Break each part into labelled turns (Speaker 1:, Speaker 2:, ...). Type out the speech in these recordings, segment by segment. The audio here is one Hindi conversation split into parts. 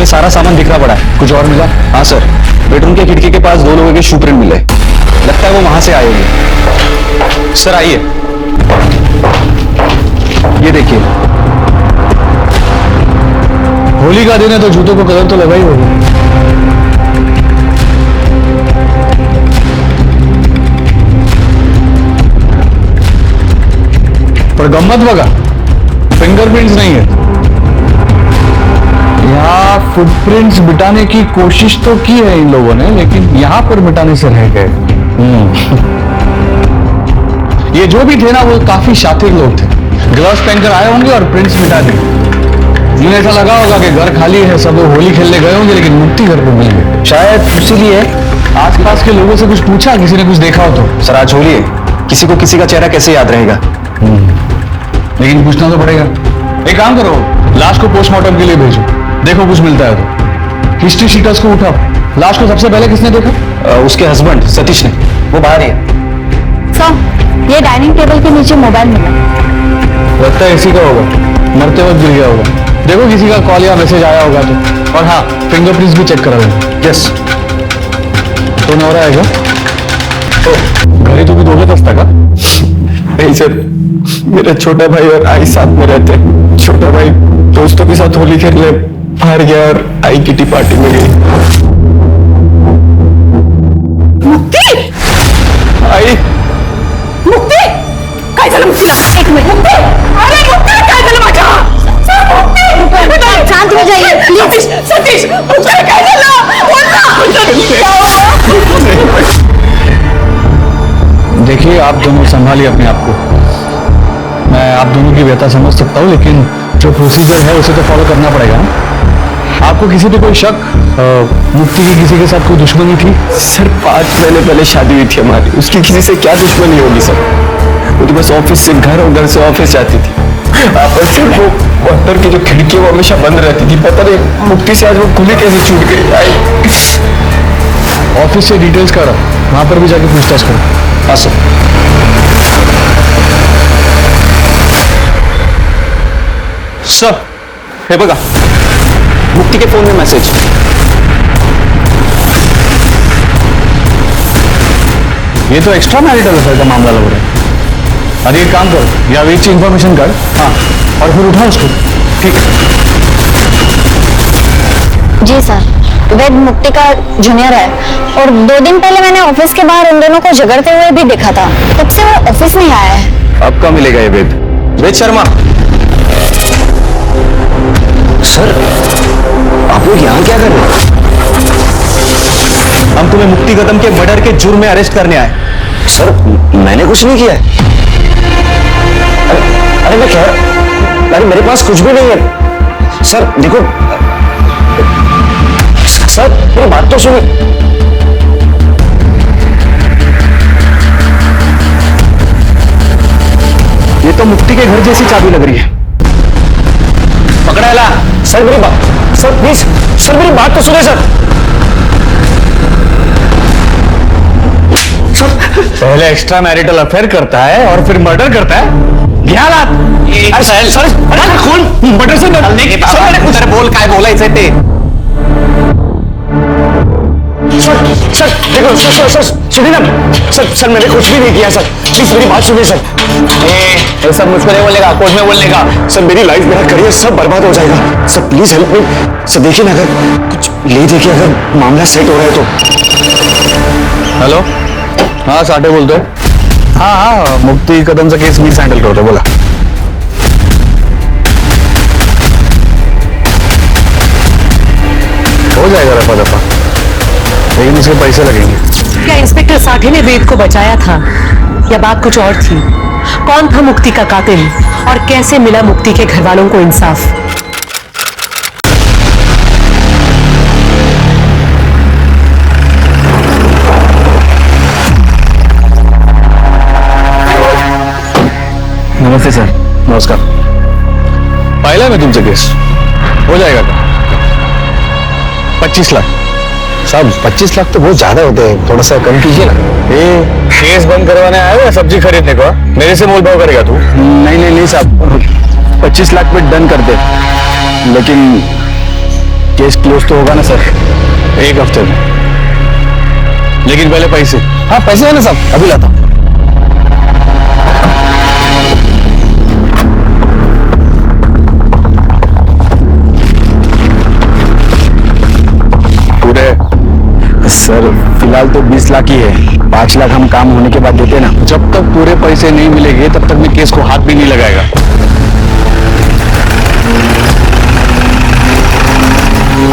Speaker 1: ये सारा सामान बिखरा पड़ा है। कुछ और मिला? हाँ सर, बेडरूम के खिड़की के पास 2 लोगों के शू प्रिंट मिले। लगता है वो वहां से आए होंगे। सर आइए, ये देखिए।
Speaker 2: होली का दिन है तो जूतों को कलर तो लगा ही होगा। पर गम्मत बघा, फिंगरप्रिंट्स नहीं है। यहाँ फुटप्रिंट्स मिटाने की कोशिश तो की है इन लोगों ने, लेकिन यहाँ पर मिटाने से रह गए। ये जो भी थे ना, वो काफी शातिर लोग थे। ग्लव्स पहनकर आए होंगे और प्रिंट्स मिटा दिए। उन्हें ऐसा लगा होगा कि घर खाली है, सब लोग होली खेलने गए होंगे, लेकिन मुक्ति घर पे मिल गए। शायद इसीलिए आसपास के लोगों से कुछ पूछा, किसी ने कुछ देखा हो तो।
Speaker 1: सर आज होली है, किसी को किसी का चेहरा कैसे याद रहेगा?
Speaker 2: लेकिन पूछना तो पड़ेगा। एक काम करो, लाश को पोस्टमार्टम के लिए भेजो, देखो कुछ मिलता है तो। हिस्ट्री शीटर्स को उठाओ। लाश को सबसे पहले किसने देखा?
Speaker 1: उसके हस्बैंड सतीश ने, वो बाहर ही है।
Speaker 3: सर, ये डाइनिंग टेबल के नीचे मोबाइल मिला।
Speaker 2: लगता है इसी का होगा, मरते वक्त गिर गया होगा। देखो किसी का कॉल या मैसेज आया होगा तो। और हाँ, फिंगरप्रिंट्स भी चेक करा लेंगे।
Speaker 1: यस।
Speaker 2: तो हो रहा है क्या? घड़ी तो भी दोगे दस्ता का?
Speaker 1: नहीं सर, मेरा छोटा भाई और आई साथ में रहते हैं। छोटा भाई दोस्तों के साथ होली खेलने बाहर गया और आई किटी पार्टी में गई।
Speaker 4: मुक्ति!
Speaker 1: आई
Speaker 4: मुक्ती! काय झालं मुक्तीला? एक मिनिट मुक्ती! अरे मुक्ती काय झालं माझ्या? मुक्ती!
Speaker 3: शांत हो जाइए प्लीज।
Speaker 4: सतीश मुक्तीला काय झालं? बोल ना!
Speaker 2: देखिए, आप दोनों संभालिए अपने आप को। मैं आप दोनों की व्यथा समझ सकता हूँ, लेकिन जो प्रोसीजर है उसे तो फॉलो करना पड़ेगा ना। आपको किसी पे कोई शक, मुक्ति की किसी के साथ कोई दुश्मनी थी?
Speaker 1: सर 5 महीने पहले शादी हुई थी हमारी, उसकी किसी से क्या दुश्मनी होगी सर? वो तो बस ऑफिस से घर और घर से ऑफिस जाती थी। आपस में वो अंदर की जो खिड़की वो हमेशा बंद रहती थी। पता नहीं मुक्ति से आज वो खुली कैसे छूट गई।
Speaker 2: ऑफिस से डिटेल्स करा, वहां पर भी जाके पूछताछ करो।
Speaker 1: हाँ सर। सर हे बघा, मुक्ति के फोन में मैसेज।
Speaker 2: ये तो एक्स्ट्रा मैरिटल अफेयर का मामला लग रहा है। अरे एक काम करो, या वेट से इंफॉर्मेशन कर, हाँ, और फिर उठा उसको। ठीक है
Speaker 3: जी सर, वेद मुक्ति का जूनियर है और 2 दिन पहले मैंने ऑफिस के बाहर उन दोनों को झगड़ते हुए भी देखा था। तब से वो ऑफिस नहीं आया है।
Speaker 1: अब कब मिलेगा ये वेद? वेद शर्मा। सर आप लोग यहाँ क्या कर रहे हैं? हम तुम्हें मुक्ति कदम के मर्डर के जुर्म में अरेस्ट करने आए। सर मैंने कुछ नहीं किया है। अरे मैं कह, अरे मेरे पास कुछ भी नहीं है। सर देखो, सर मेरी बात तो सुनिए। ये तो मुक्ति के घर जैसी चाबी लग रही है। पकड़ा ला। सर मेरी बात, सर प्लीज, सर मेरी बात तो सुनिए सर।
Speaker 2: पहले एक्स्ट्रा मैरिटल अफेयर करता है और फिर मर्डर करता है।
Speaker 1: सर सर खून मर्डर से निकालने की सर बोल काय बोलायचंय ते। सर सर देखो, सर सर सुनिए ना। सर सर मैंने कुछ भी नहीं किया सर, प्लीज मेरी बात सुनिए सर। ये सब मुझको नहीं बोलेगा, कोर्ट में बोलने का। सर मेरी लाइफ, मेरा करियर सब बर्बाद हो जाएगा। Sir please help me. Sir देखिए ना, अगर कुछ ले देखिए, अगर मामला सेट हो रहा है तो।
Speaker 2: हेलो, हाँ साठे बोलते हैं। हाँ हाँ, मुक्ति कदमचा केस मीच हँडल करतो, बोला। हो जाएगा रफा दफा, लेकिन इसके पैसे लगेंगे।
Speaker 4: क्या इंस्पेक्टर साठे ने वेद को बचाया था या बात कुछ और थी? कौन था मुक्ति का कातिल और कैसे मिला मुक्ति के घर वालों को इंसाफ?
Speaker 2: नमस्ते सर। नमस्कार। पाहिला मैं तुमसे केस, हो जाएगा क्या? 25 लाख।
Speaker 1: साहब 25 लाख तो बहुत ज्यादा होते हैं, थोड़ा सा कम कीजिए ना।
Speaker 2: ये केस बंद करवाने आया है या सब्जी खरीदने को? मेरे से मोल भाव करेगा तू?
Speaker 1: नहीं नहीं नहीं साहब, 25 लाख पे डन कर दे, लेकिन
Speaker 2: केस क्लोज तो होगा ना सर, 1 हफ्ते में। लेकिन पहले पैसे। हाँ पैसे है ना साहब, अभी लाता हूं। पूरे सर फिलहाल तो 20 लाख ही है, 5 लाख हम काम होने के बाद देते ना। जब तक पूरे पैसे नहीं मिलेंगे तब तक मैं केस को हाथ भी नहीं लगाएगा।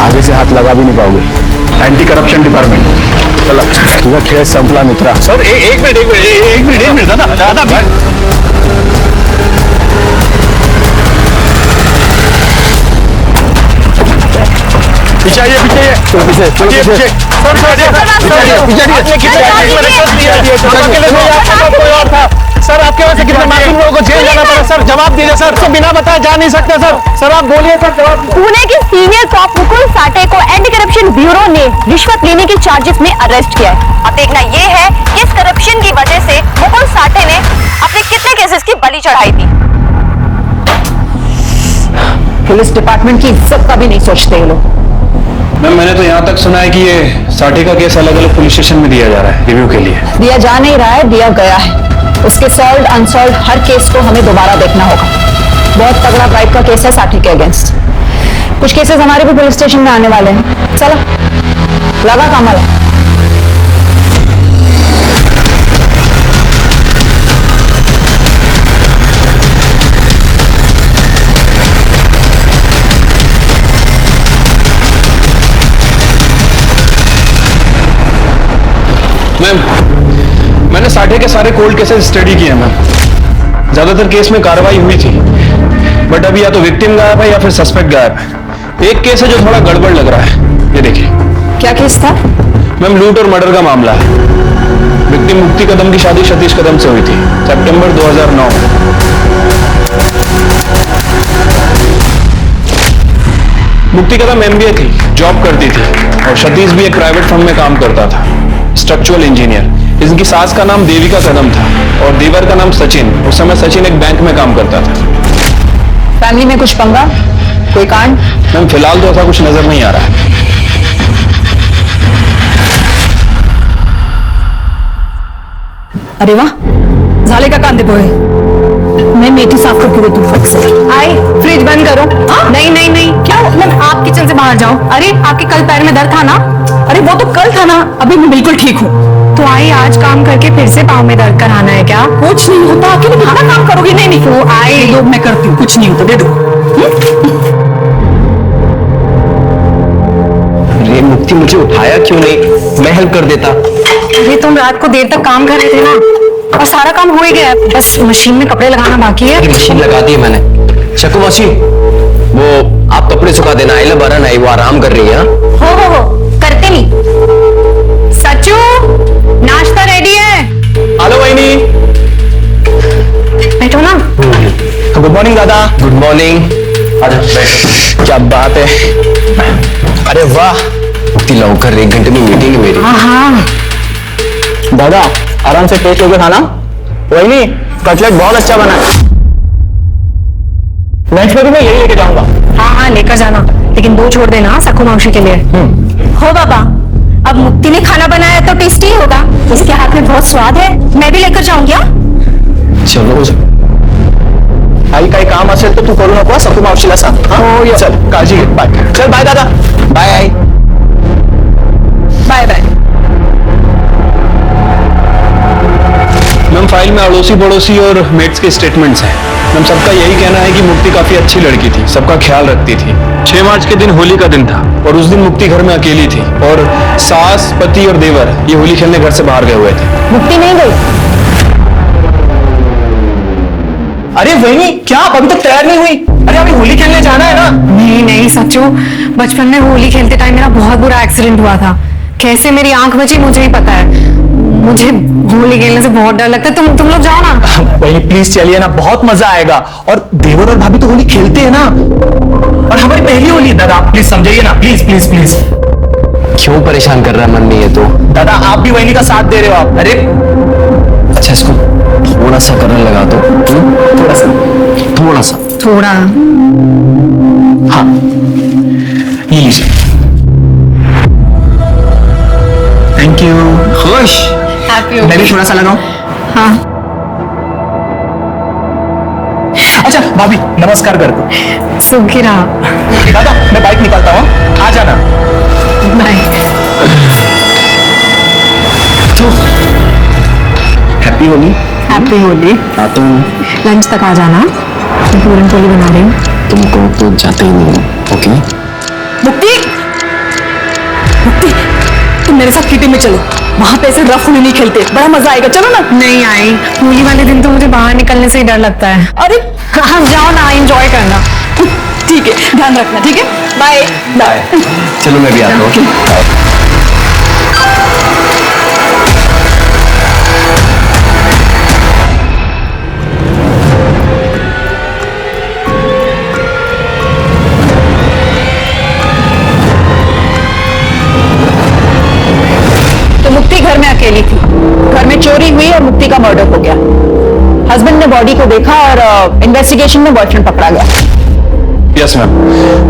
Speaker 2: आगे से हाथ लगा भी नहीं पाओगे। Anti corruption department. चलो तुझा खेल संपला मित्रा। सर एक मिनट दादा पीछे आइए पीछे सर, आपके वजह से कितने मासूम लोगों को जेल जाना पड़ा। सर जवाब दीजिए सर, तो बिना बताए जा नहीं सकते सर। सर आप बोलिए सर जवाब।
Speaker 3: पुणे के सीनियर कॉप मुकुल साठे को एंटी करप्शन ब्यूरो ने रिश्वत लेने के चार्जेस में अरेस्ट किया है। अब देखना ये है कि इस करप्शन की वजह से मुकुल साठे ने अपने कितने केसेस की बलि चढ़ाई थी।
Speaker 4: पुलिस डिपार्टमेंट की इज्जत का भी नहीं सोचते ये लोग।
Speaker 2: मैम मैंने तो यहाँ तक सुना है कि ये साठे का केस अलग अलग पुलिस स्टेशन में दिया जा रहा है रिव्यू के लिए।
Speaker 5: दिया जा नहीं रहा है, दिया गया है। उसके सॉल्व अनसॉल्व हर केस को हमें दोबारा देखना होगा। बहुत तगड़ा ब्राइब का केस है साठे के अगेंस्ट। कुछ केसेस हमारे भी पुलिस स्टेशन में आने वाले हैं। चलो लगा कमल।
Speaker 2: मैम मैंने साठे के सारे कोल्ड केसेस स्टडी किए मैम। ज्यादातर केस में कार्रवाई हुई थी, बट अभी या तो विक्टिम गायब है या फिर सस्पेक्ट गायब है। एक केस है जो थोड़ा गड़बड़ लग रहा है, ये देखिए।
Speaker 5: क्या केस था?
Speaker 2: मैम लूट और मर्डर का मामला है। विक्टिम मुक्ति कदम की शादी सतीश कदम से हुई थी सितंबर 2009 में। मुक्ति कदम एमबीए थी, जॉब करती थी, और सतीश भी एक प्राइवेट फर्म में काम करता था, स्ट्रक्चरल इंजीनियर। इनकी सास का नाम देविका कदम था और देवर का नाम सचिन। उस समय सचिन एक बैंक में काम करता था।
Speaker 5: फैमिली में कुछ पंगा, कोई कांड?
Speaker 2: मैम फिलहाल तो ऐसा कुछ नजर नहीं आ रहा है।
Speaker 5: अरे वाह, झाले का कांदे पोहे। मैं मेथी साफ करके देती हूँ फट से।
Speaker 6: आई फ्रिज बंद करो। नहीं नहीं नहीं, क्या मतलब आप किचन से बाहर जाओ। अरे आपके कल पैर में दर्द था ना?
Speaker 5: अरे वो तो कल था ना, अभी मैं बिल्कुल ठीक हूँ।
Speaker 6: तो आई आज काम करके फिर से पाँव में दर्द कराना है क्या?
Speaker 5: कुछ नहीं होता, अकेले कितना काम करोगी? नहीं नहीं,
Speaker 6: तो आई
Speaker 5: दो, मैं करती हूँ, कुछ नहीं होता, दे दो।
Speaker 1: अरे मुक्ति, मुझे उठाया क्यों नहीं? मैं हेल्प कर देता।
Speaker 6: अरे तुम रात को देर तक काम कर रहे थे ना, और सारा काम हो ही गया है, बस मशीन में कपड़े लगाना बाकी है।
Speaker 1: मशीन लगा दी है मैंने। शकु मौसी, वो आप कपड़े सुखा देना। आइला बरन आई, वो आराम कर रही है।
Speaker 6: हो करते नहीं। सचू नाश्ता रेडी है।
Speaker 1: हेलो वहीनी।
Speaker 6: बैठो ना।
Speaker 1: गुड मॉर्निंग दादा। Good morning. अरे बैठो। क्या बात है। अरे वाह, मुक्ति लौकर 1 घंटे में मीटिंग है मेरी।
Speaker 6: हाँ
Speaker 1: दादा आराम से पेट होकर खाना। वहीनी कटलेट बहुत अच्छा बना है। नेक्स्ट में भी मैं यही लेके जाऊंगा।
Speaker 6: हाँ लेकर जाना, लेकिन 2 छोड़ देना सकू मौसी के लिए।
Speaker 3: हो बाबा, अब मुक्ति ने खाना बनाया तो टेस्टी ही होगा। उसके हाथ में बहुत स्वाद है। मैं भी लेकर जाऊंगी।
Speaker 1: चलो आई काही काम असेल तर तू करू नको सकू मावशीला सांग। हो चल, काळजी घे। बाय। चल बाय दादा। बाय आई।
Speaker 5: Bye bye.
Speaker 2: मैम फाइल में अड़ोसी पड़ोसी और मेट्स के स्टेटमेंट्स हैं। मैम सबका यही कहना है कि मुक्ति काफी अच्छी लड़की थी, सबका ख्याल रखती थी। 6 मार्च के दिन होली का दिन था और उस दिन मुक्ति घर में अकेली थी, और सास, पति और देवर ये होली खेलने घर से बाहर गए हुए थे।
Speaker 5: मुक्ति नहीं गई?
Speaker 1: अरे वहीनी, क्या आप अभी तक तैयार नहीं हुई? अरे अभी होली खेलने जाना है ना।
Speaker 6: नहीं सच्चू, बचपन में होली खेलते टाइम मेरा बहुत बुरा एक्सीडेंट हुआ था। कैसे मेरी आंख बची मुझे ही पता है। मुझे होली खेलने से बहुत डर लगता है। तुम लोग जाओ ना।
Speaker 1: वहीनी प्लीज चलिए ना, बहुत मजा आएगा। और देवर और भाभी तो होली खेलते हैं ना, और हमारी पहली होली है। दादा आप प्लीज समझाइए ना, प्लीज प्लीज प्लीज। क्यों परेशान कर रहा है मन में ये तो? दादा आप भी वहीनी का साथ दे रहे हो आप। अरे अच्छा, इसको थोड़ा सा करने लगा दो। थोड़ा सा।
Speaker 6: थोड़ा
Speaker 1: हाँ ये लीजिए। खुश।
Speaker 6: हैप्पी
Speaker 1: मैं भी थोड़ा सा लगाऊं?
Speaker 6: हाँ
Speaker 1: अच्छा भाभी नमस्कार कर दो।
Speaker 6: सुखी रहा।
Speaker 1: दादा मैं बाइक निकालता हूँ, आ जाना।
Speaker 6: Bye.
Speaker 1: Happy Holi.
Speaker 6: Happy Holi.
Speaker 1: आता हूँ।
Speaker 6: लंच तक आ जाना, पूरन पोली बना रही हूँ।
Speaker 1: तुमको तो जाते ही नहीं। ओके
Speaker 4: मुक्ति, मुक्ति, तुम मेरे साथ किटी में चलो, वहां पे ऐसे रफ होली नहीं खेलते, बड़ा मजा आएगा, चलो ना।
Speaker 6: नहीं आई, होली वाले दिन तो मुझे बाहर निकलने से ही डर लगता है।
Speaker 4: अरे
Speaker 6: हाँ जाओ ना, एंजॉय करना।
Speaker 4: ठीक है, ध्यान रखना, ठीक है, बाय बाय।
Speaker 1: चलो मैं भी आता हूँ।
Speaker 5: तो मुक्ति घर में अकेली थी, घर में चोरी हुई और मुक्ति का मर्डर हो गया। हस्बैंड ने बॉडी को देखा और इन्वेस्टिगेशन में बॉयफ्रेंड पकड़ा गया।
Speaker 2: यस मैम,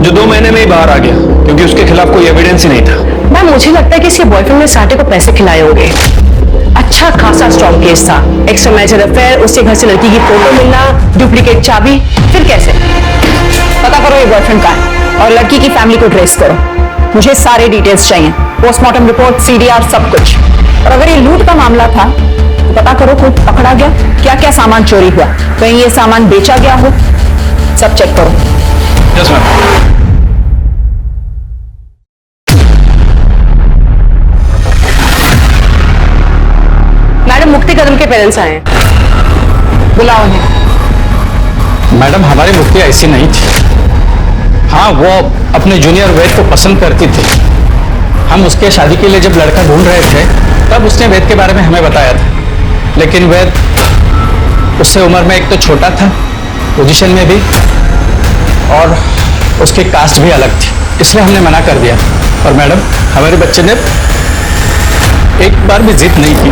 Speaker 2: जो 2 महीने में ही बाहर आ गया क्योंकि उसके खिलाफ कोई एविडेंस ही नहीं था।
Speaker 4: मैम मुझे लगता है कि इसके बॉयफ्रेंड ने साटे को पैसे खिलाए होंगे। अच्छा खासा स्ट्रॉन्ग केस था, एक्स्ट्रा मैरिजल अफेयर, उसके घर से लड़की की फोटो मिलना, डुप्लीकेट चाबी, फिर कैसे?
Speaker 5: पता करो ये बॉयफ्रेंड का है और लड़की की फैमिली को ट्रेस करो। मुझे सारे डिटेल्स चाहिए, पोस्टमार्टम रिपोर्ट, सीडीआर, सब कुछ। और अगर ये लूट का मामला था तो पता करो कोई पकड़ा गया, क्या क्या सामान चोरी हुआ, कहीं ये सामान बेचा गया हो, सब चेक करो।
Speaker 2: Yes ma'am.
Speaker 4: मैडम मुक्ति कदम के पेरेंट्स आए हैं।
Speaker 5: बुलाओ उन्हें।
Speaker 2: मैडम हमारी मुक्ति ऐसी नहीं थी। हाँ वो अपने जूनियर वेद को पसंद करती थी। हम उसके शादी के लिए जब लड़का ढूंढ रहे थे तब उसने वेद के बारे में हमें बताया था, लेकिन वेद उससे उम्र में एक तो छोटा था, पोजीशन में भी, और उसकी कास्ट भी अलग थी, इसलिए हमने मना कर दिया। और मैडम हमारे बच्चे ने एक बार भी जिद नहीं की।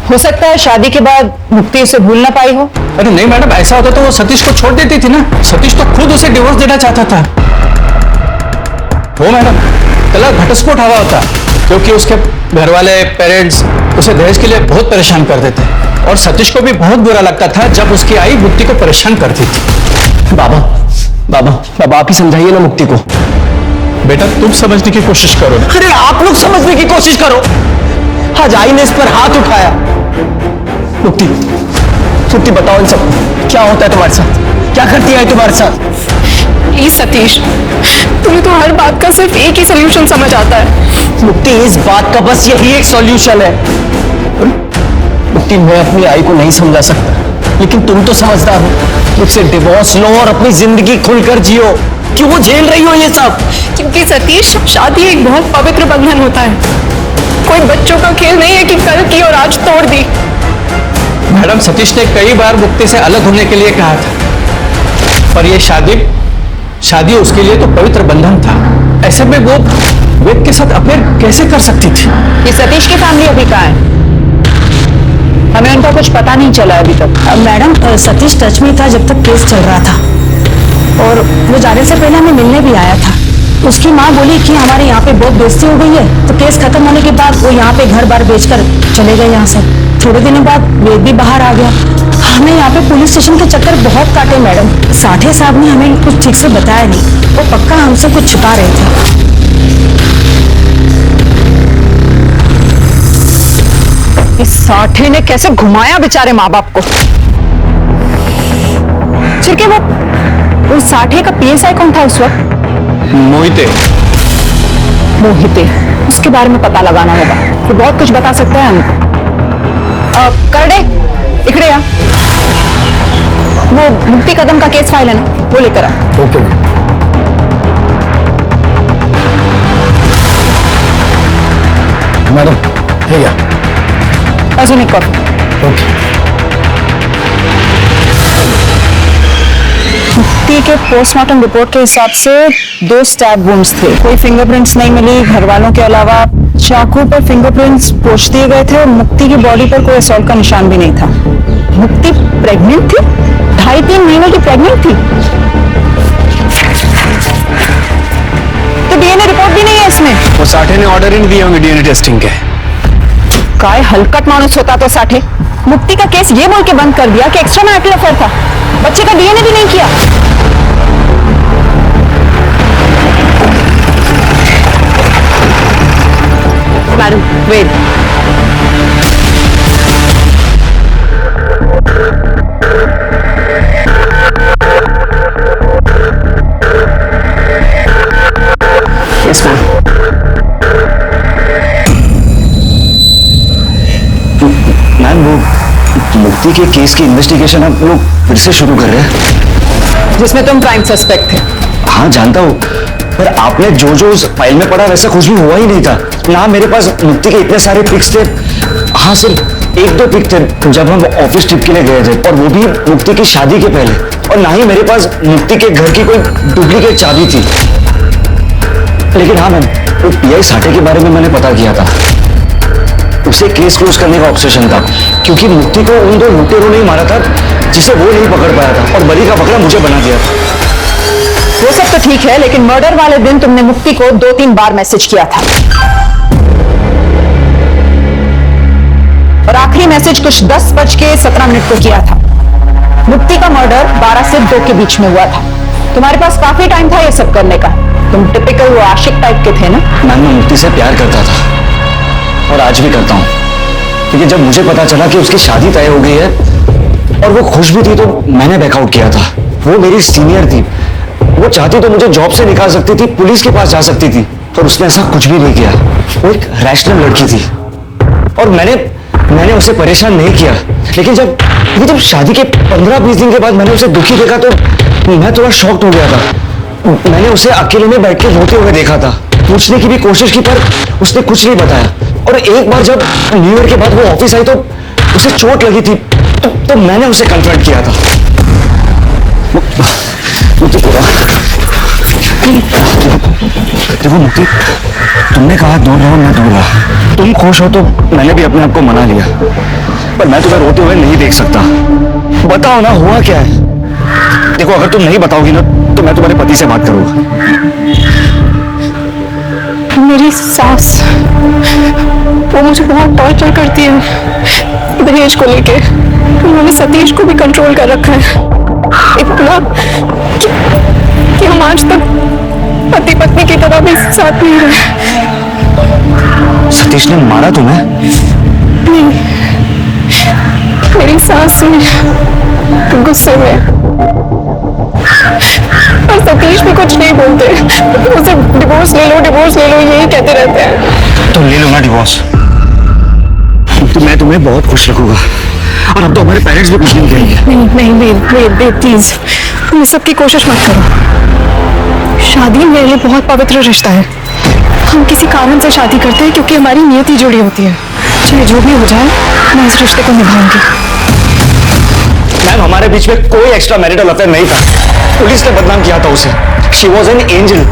Speaker 5: हो सकता है शादी के बाद मुक्ति उसे भूल ना पाई हो।
Speaker 2: अरे नहीं मैडम, ऐसा होता तो वो सतीश को छोड़ देती थी ना। सतीश तो खुद उसे डिवोर्स देना चाहता था। वो मैडम कल घटस्फोट हवा होता क्योंकि उसके घर वाले पेरेंट्स उसे दहेज के लिए बहुत परेशान करते थे और सतीश को भी बहुत बुरा लगता था जब उसकी आई मुक्ति को परेशान करती थी।
Speaker 1: बाबा बाबा बाबा आप ही समझाइए ना मुक्ति को।
Speaker 2: बेटा तुम समझने की कोशिश करो।
Speaker 1: अरे आप लोग समझने की कोशिश करो। आज आई ने इस पर हाथ उठाया। मुक्ति मुक्ति बताओ इन सब क्या होता है तुम्हारे साथ, क्या करती है तुम्हारे साथ?
Speaker 6: प्लीज सतीश, तुम्हें तो हर बात का सिर्फ एक ही सोल्यूशन समझ आता है।
Speaker 1: मुक्ति इस बात का बस यही एक सॉल्यूशन है। मुक्ति मैं अपनी आई को नहीं समझा सकता, लेकिन तुम तो समझदार हो। मुझसे डिवोर्स लो और अपनी जिंदगी खुलकर जियो। क्यों झेल रही हो ये सब?
Speaker 6: क्योंकि सतीश शादी एक बहुत पवित्र बंधन होता है, कोई बच्चों का खेल नहीं है कि कल की और आज तोड़ दी।
Speaker 2: मैडम सतीश ने कई बार मुक्ति से अलग होने के लिए कहा था, पर यह शादी उसके लिए तो पवित्र बंधन था। ऐसे में वो वेद के साथ अफेयर कैसे कर सकती थी?
Speaker 5: ये सतीश की फैमिली अभी कहाँ है? हमें उनका कुछ पता नहीं चला अभी तक।
Speaker 4: मैडम सतीश टच में था जब तक केस चल रहा था और वो जाने से पहले हमें मिलने भी आया था। उसकी माँ बोली कि हमारे यहाँ पे बहुत बेइज्जती हो गई है, तो केस खत्म होने के बाद वो यहाँ पे घर बार बेचकर चले गए यहाँ से। थोड़े दिनों बाद वेद भी बाहर आ गया। हमने यहाँ पे पुलिस स्टेशन के चक्कर बहुत काटे मैडम। साठे साहब ने हमें कुछ ठीक से बताया नहीं, वो पक्का हमसे कुछ छुपा रहे थे।
Speaker 5: इस साठे ने कैसे घुमाया बेचारे माँ बाप को। छिड़के वो साठे का पीएसआई कौन था उस वक्त?
Speaker 2: मोहिते।
Speaker 5: मोहिते, उसके बारे में पता लगाना होगा, तो बहुत कुछ बता सकता है हमको। कर दे इकड़े आ, वो मुक्ति कदम का केस फाइल है ना, वो लेकर आ।
Speaker 1: ओके मैडम, ठीक है।
Speaker 5: अजून एक कॉपी।
Speaker 1: ओके।
Speaker 5: मुक्ति के पोस्टमार्टम रिपोर्ट के हिसाब से 2 स्टैब वुंड्स थे, कोई फिंगरप्रिंट्स नहीं मिली घर वालों के अलावा। चाकू पर फिंगरप्रिंट्स पोंछ दिए गए थे और मुक्ति की बॉडी पर कोई असॉल्ट का निशान भी नहीं था। मुक्ति प्रेग्नेंट थी, 2.5-3 महीने की प्रेग्नेंट थी। तो डीएनए रिपोर्ट भी नहीं है इसमें।
Speaker 2: वो साठे ने ऑर्डर ही नहीं दिए होंगे डीएनए टेस्टिंग के।
Speaker 5: काय हलकट मानुस होता तो साठे मुक्ति का केस ये बोल के बंद कर दिया कि एक्स्ट्रा मैरिटल अफेयर था, बच्चे का डीएनए भी नहीं किया। Madam wait,
Speaker 1: yes ma'am. Ma'am वो मुक्ति के केस की इन्वेस्टिगेशन हम लोग फिर से शुरू कर रहे हैं।
Speaker 5: जिसमें तुम प्राइम सस्पेक्ट थे।
Speaker 1: हाँ जानता हूँ, पर आपने जो जो उस फाइल में पढ़ा वैसा कुछ भी हुआ ही नहीं था ना। मेरे पास मुक्ति के इतने सारे पिक्स थे। हाँ सिर्फ एक दो पिक थे जब हम ऑफिस ट्रिप के लिए गए थे, और वो भी मुक्ति की शादी के पहले। और ना ही मेरे पास मुक्ति के घर की कोई डुप्लीकेट चाबी थी। लेकिन हाँ मैम, वो पीआई साठे के बारे में मैंने पता किया था। उसे केस क्लोज करने का ऑब्सेशन था, क्योंकि मुक्ति को उन दो लुटेरों ने ही मारा था जिसे वो नहीं पकड़ पाया था, और बलि का पकड़ा मुझे बना दिया था।
Speaker 5: वो सब तो ठीक है, लेकिन मर्डर वाले दिन तुमने मुक्ति को 2-3 बार मैसेज किया था, और आखिरी मैसेज कुछ 10:17 को किया था। मुक्ति का मर्डर 12 से 2 के बीच में हुआ था। तुम्हारे पास काफी टाइम था ये सब करने का। तुम टिपिकल वो आशिक टाइप के थे ना।
Speaker 1: मैं मुक्ति से प्यार करता था, और आज भी करता हूँ। क्योंकि जब मुझे पता चला कि उसकी शादी तय हो गई है और वो खुश भी थी, तो मैंने बैकआउट किया था। वो मेरी सीनियर थी, वो चाहती तो मुझे जॉब से निकाल सकती थी, पुलिस के पास जा सकती थी, पर उसने ऐसा कुछ भी नहीं किया। वो एक रैशनल लड़की थी, और मैंने उसे परेशान नहीं किया। लेकिन जब शादी के 15-20 दिन के बाद मैंने उसे दुखी देखा तो मैं थोड़ा शॉक्ड हो गया था। मैंने उसे अकेले में बैठ के रोते हुए देखा था। पूछने की भी कोशिश की, पर उसने कुछ नहीं बताया। और एक बार जब न्यू ईयर के बाद वो ऑफिस आई तो उसे चोट लगी थी, तो मैंने उसे कन्फ्रंट किया था। देखो मुक्ति, तुमने कहा दूर रहो, मैं दूर रहा। तुम खुश हो तो मैंने भी अपने आप को मना लिया, पर मैं तुम्हें रोते हुए नहीं देख सकता। बताओ ना, हुआ क्या है? देखो, अगर तुम नहीं बताओगी ना तो मैं तुम्हारे पति से बात करूंगा।
Speaker 6: मेरी सास, वो मुझे बहुत टॉर्चर करती है दहेज को लेके। उन्होंने सतीश को भी कंट्रोल कर रखा है, इतना कि हम आज तक पति पत्नी की तरह भी साथ नहीं रहे।
Speaker 1: सतीश ने मारा तुम्हें?
Speaker 6: नहीं, मेरी सास ने गुस्से में। और सतीश भी कुछ नहीं बोलते, वो सिर्फ डिवोर्स ले लो, डिवोर्स ले लो, यही कहते रहते हैं।
Speaker 1: तो ले लो ना डिवोर्स, तो मैं तुम्हें बहुत खुश रखूंगा। और अब तो हमारे पेरेंट्स भी कुछ नहीं कहेंगे।
Speaker 6: नहीं, प्लीज तुम इस सब की कोशिश मत करो। शादी मेरे लिए बहुत पवित्र रिश्ता है। हम किसी कारण से शादी करते हैं क्योंकि हमारी नियति जुड़ी होती है। चाहे जो भी हो जाए, मैं इस रिश्ते को निभाऊंगी।
Speaker 1: मैम, हमारे बीच में कोई एक्स्ट्रा मैरिटल अफेयर नहीं था। पुलिस ने बदनाम किया था उसे। She was an angel.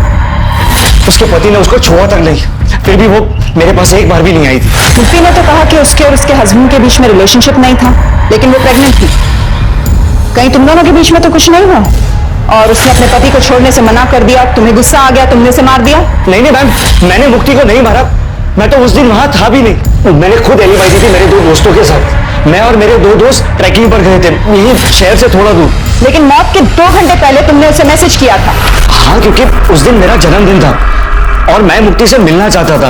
Speaker 1: उसके पति ने उसको छुआ तक नहीं, फिर भी वो मेरे पास एक बार भी नहीं आई थी।
Speaker 5: मुक्ति ने तो कहा कि उसके और उसके हस्बैंड के बीच में रिलेशनशिप नहीं था, लेकिन वो प्रेग्नेंट थी। कहीं तुम दोनों के बीच में तो कुछ नहीं हुआ? और उसने अपने पति को छोड़ने से मना कर दिया, तुम्हें गुस्सा आ गया, तुमने उसे मार दिया?
Speaker 1: नहीं मैम, मैंने मुक्ति को नहीं मारा। मैं तो उस दिन वहां था भी नहीं। मैंने खुद एलिबाई दी थी मेरे 2 दोस्तों के साथ। मैं और मेरे 2 दोस्त ट्रैकिंग पर गए थे, यही शहर से थोड़ा दूर।
Speaker 5: लेकिन मौत के 2 घंटे पहले तुमने उसे मैसेज किया था।
Speaker 1: हाँ, क्योंकि उस दिन मेरा जन्मदिन था और मैं मुक्ति से मिलना चाहता था,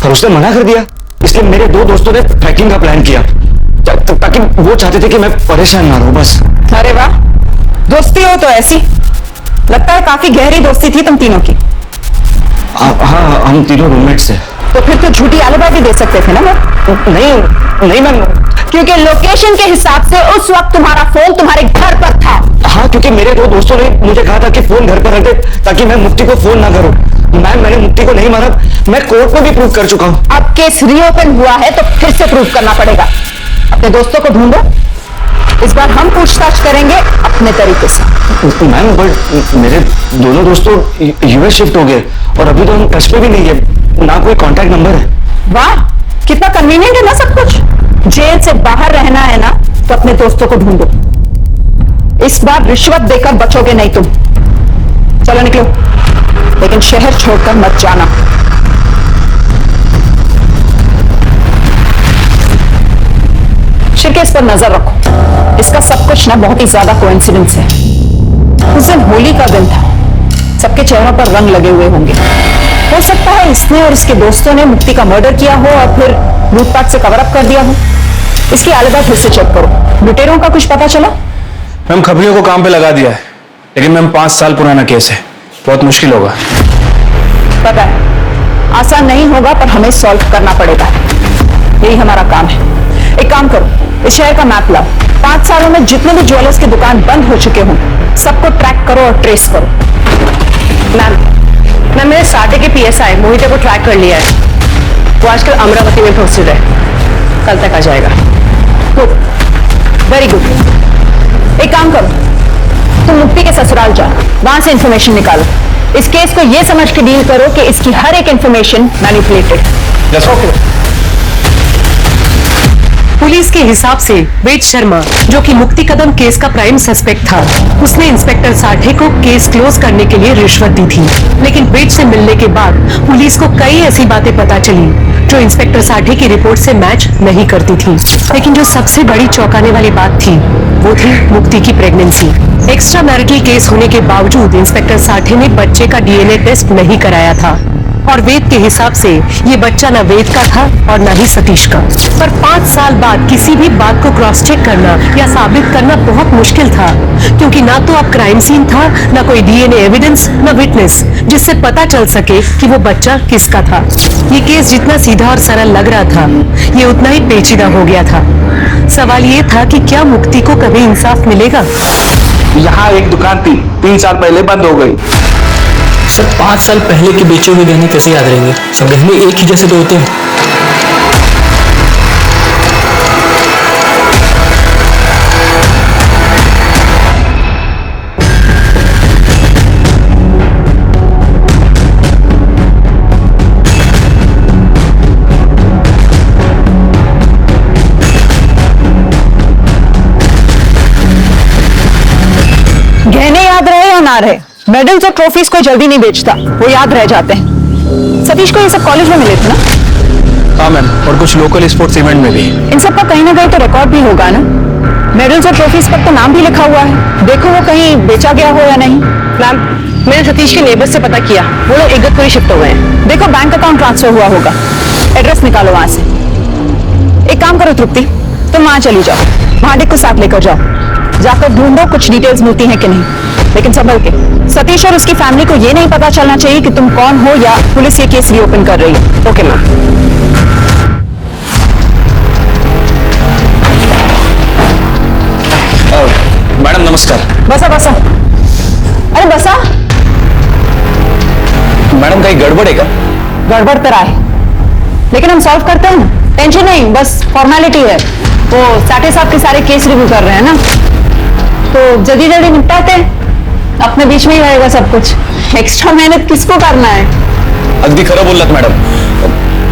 Speaker 1: पर उसने मना कर दिया। इसलिए मेरे 2 दोस्तों ने ट्रैकिंग का प्लान किया, ताकि वो चाहते थे कि मैं परेशान ना रहूं बस।
Speaker 5: अरे वाह, दोस्ती हो तो ऐसी। लगता है काफी गहरी दोस्ती थी तुम तीनों की।
Speaker 1: हाँ, हम तीनों रूममेट्स थे।
Speaker 5: तो फिर तो झूठी आलिबाई भी दे सकते थे ना वो?
Speaker 1: नहीं मैम,
Speaker 5: क्योंकि लोकेशन के हिसाब से उस वक्त तुम्हारा फोन तुम्हारे घर पर था।
Speaker 1: हाँ, क्योंकि मेरे 2 दोस्तों ने मुझे कहा था कि फोन घर पर रख दे ताकि मैं मुक्ति को फोन ना करूं। मैम, मैंने मुक्ति को नहीं मारा, मैं कोर्ट में भी प्रूव कर चुका हूं।
Speaker 5: अब केस रीओपन हुआ है तो फिर से प्रूव करना पड़ेगा। अपने दोस्तों को ढूंढो, इस बार हम पूछताछ करेंगे अपने तरीके से।
Speaker 1: मैम, बट मेरे दोनों दोस्तों यूएस शिफ्ट हो गए और अभी तो हम टच पे भी नहीं है, ना कोई कांटेक्ट नंबर है।
Speaker 5: वाह, कितना कन्वीनियंट है ना सब कुछ। जेल से बाहर रहना है ना, तो अपने दोस्तों को ढूंढो। इस बार रिश्वत देकर बचोगे नहीं तुम। चलो निकलो, लेकिन शहर छोड़कर मत जाना। शिर के इस पर नजर रखो, इसका सब कुछ ना बहुत ही ज्यादा कोइंसिडेंस है। उस दिन होली का दिन था, सबके चेहरों पर रंग लगे हुए होंगे। हो सकता है इसने और इसके दोस्तों ने मुक्ति का मर्डर किया हो और फिर लूटपाट से कवर अप कर दिया हो। इसकी आलिबा फिर से चेक करो। लुटेरों का कुछ पता चला?
Speaker 2: मैम खबरियों को काम पे लगा दिया है, लेकिन मैम 5 साल पुराना केस है, बहुत मुश्किल होगा।
Speaker 5: पता है आसान नहीं होगा, पर हमें सॉल्व करना पड़ेगा, यही हमारा काम है। एक काम करो, इस शहर का मैप लाओ। 5 सालों में जितने भी ज्वेलर्स की दुकान बंद हो चुके हों, सबको ट्रैक करो और ट्रेस करो।
Speaker 3: मैम मैंने साटे के PSI मोहिते को ट्रैक कर लिया है। वो आजकल अमरावती में पोस्टेड है, कल तक आ जाएगा।
Speaker 5: Good, very good. एक काम करो, तुम मुक्ति के ससुराल जाओ, वहां से इंफॉर्मेशन निकालो। इस केस को यह समझ के डील करो कि इसकी हर एक इंफॉर्मेशन मैनिपुलेटेड।
Speaker 2: ओके।
Speaker 7: पुलिस के हिसाब से वेद शर्मा, जो कि मुक्ति कदम केस का प्राइम सस्पेक्ट था, उसने इंस्पेक्टर साठे को केस क्लोज करने के लिए रिश्वत दी थी। लेकिन वेद से मिलने के बाद पुलिस को कई ऐसी बातें पता चली जो इंस्पेक्टर साठे की रिपोर्ट से मैच नहीं करती थी। लेकिन जो सबसे बड़ी चौंकाने वाली बात थी, वो थी मुक्ति की प्रेगनेंसी। एक्स्ट्रा मैरिटल केस होने के बावजूद इंस्पेक्टर साठे ने बच्चे का DNA टेस्ट नहीं कराया था, और वेद के हिसाब से ये बच्चा ना वेद का था और ना ही सतीश का। पर 5 साल बाद किसी भी बात को क्रॉस चेक करना या साबित करना बहुत मुश्किल था, क्योंकि ना तो अब क्राइम सीन था, ना कोई DNA एविडेंस, ना विटनेस जिससे पता चल सके कि वो बच्चा किसका था। ये केस जितना सीधा और सरल लग रहा था, ये उतना ही पेचीदा हो गया था। सवाल ये था कि क्या मुक्ति को कभी इंसाफ मिलेगा?
Speaker 8: यहाँ एक दुकान थी, 3 साल पहले बंद हो गई।
Speaker 9: सर 5 साल पहले के बेचे हुए गहने कैसे याद रहेंगे? सब गहने एक ही जैसे तो होते हैं।
Speaker 5: गहने याद रहे या ना रहे, मेडल्स और ट्रॉफीज कोई जल्दी नहीं बेचता, वो याद रह जाते हैं। सतीश को ये सब कॉलेज में मिले थे ना?
Speaker 2: हाँ मैम, और कुछ लोकल स्पोर्ट्स इवेंट में भी।
Speaker 5: इन सब का कहीं ना कहीं तो रिकॉर्ड भी होगा ना? मेडल्स और ट्रॉफीज पर तो नाम भी लिखा हुआ है, देखो वो कहीं बेचा गया हो या नहीं।
Speaker 3: मैम मैंने सतीश के नेबर से पता किया, वो लोग इगतपुरी शिफ्ट हो गए हैं।
Speaker 5: देखो बैंक अकाउंट ट्रांसफर हुआ होगा, एड्रेस निकालो वहां से। एक काम करो तृप्ति, तुम वहां चली जाओ, भांडे को साथ लेकर जाओ, जाकर ढूंढो कुछ डिटेल्स मिलती हैं कि नहीं, लेकिन संभल के। सतीश और उसकी फैमिली को ये नहीं पता चलना चाहिए कि तुम कौन हो या पुलिस ये केस रीओपन कर रही है।
Speaker 3: Okay ma'am.
Speaker 2: मैडम नमस्कार।
Speaker 5: बसा बसा, अरे बसा।
Speaker 2: मैडम कहीं गड़बड़ है क्या?
Speaker 5: गड़बड़ तो है, लेकिन हम सॉल्व करते हैं ना, टेंशन नहीं, बस फॉर्मेलिटी है। वो साठे साहब के सारे केस रिव्यू कर रहे हैं ना, तो जल्दी जल्दी निपटाते हैं, अपने बीच में ही रहेगा सब कुछ। एक्स्ट्रा मेहनत किसको करना है?
Speaker 2: अगदी खरं बोललात मैडम,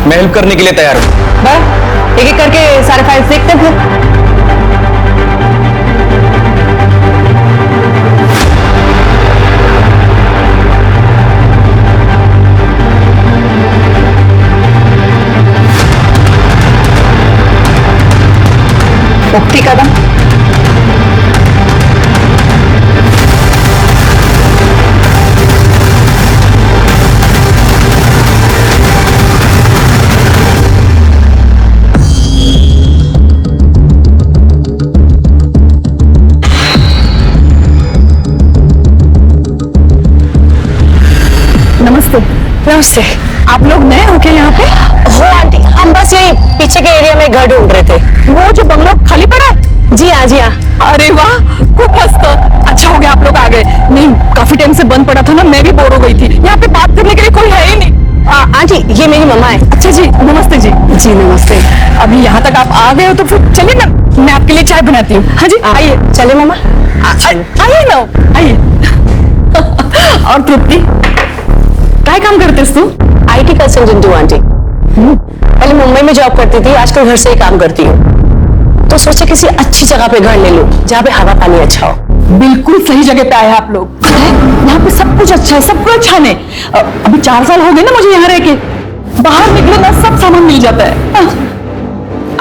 Speaker 2: मैं हेल्प करने के लिए तैयार हूँ।
Speaker 5: बस एक एक करके सारे फाइल्स देखते हैं फिर। मुक्ति कदम, नमस्ते।
Speaker 3: नमस्ते।
Speaker 5: आप लोग नए हो क्या यहाँ पे?
Speaker 3: हो आंटी, हम बस यही पीछे के एरिया में घर ढूंढ रहे थे।
Speaker 5: वो जो बंगला खाली पड़ा है?
Speaker 3: जी हाँ जी हाँ।
Speaker 5: अरे वाह, खूब मस्त, अच्छा हो गया आप लोग आ गए। नहीं, काफी टाइम से बंद पड़ा था ना, मैं भी बोर हो गई थी। यहाँ पे बात करने के लिए कोई है ही नहीं।
Speaker 3: आंटी ये मेरी मम्मा है।
Speaker 5: अच्छा जी, नमस्ते जी। जी नमस्ते। अभी यहाँ तक आप आ गए हो तो फिर चलिए ना, मैं आपके लिए चाय बनाती हूँ। हाँ जी आइए।
Speaker 3: चले मम्मा।
Speaker 5: आइए ना, आइए। और तृप्ति, क्या काम करते तू?
Speaker 3: IT कंसल्टेंट हूँ आंटी। पहले मुंबई में जॉब करती थी, आजकल घर से ही काम करती हूँ। तो सोचे किसी अच्छी जगह पे घर ले लूं, जहाँ पे हवा पानी अच्छा हो।
Speaker 4: बिल्कुल सही जगह पे आए आप लोग। यहाँ पे सब कुछ अच्छा है, सब कुछ अच्छा है। अभी 4 साल हो गए ना मुझे यहाँ रह के। बाहर निकलो ना सब सामान मिल जाता है।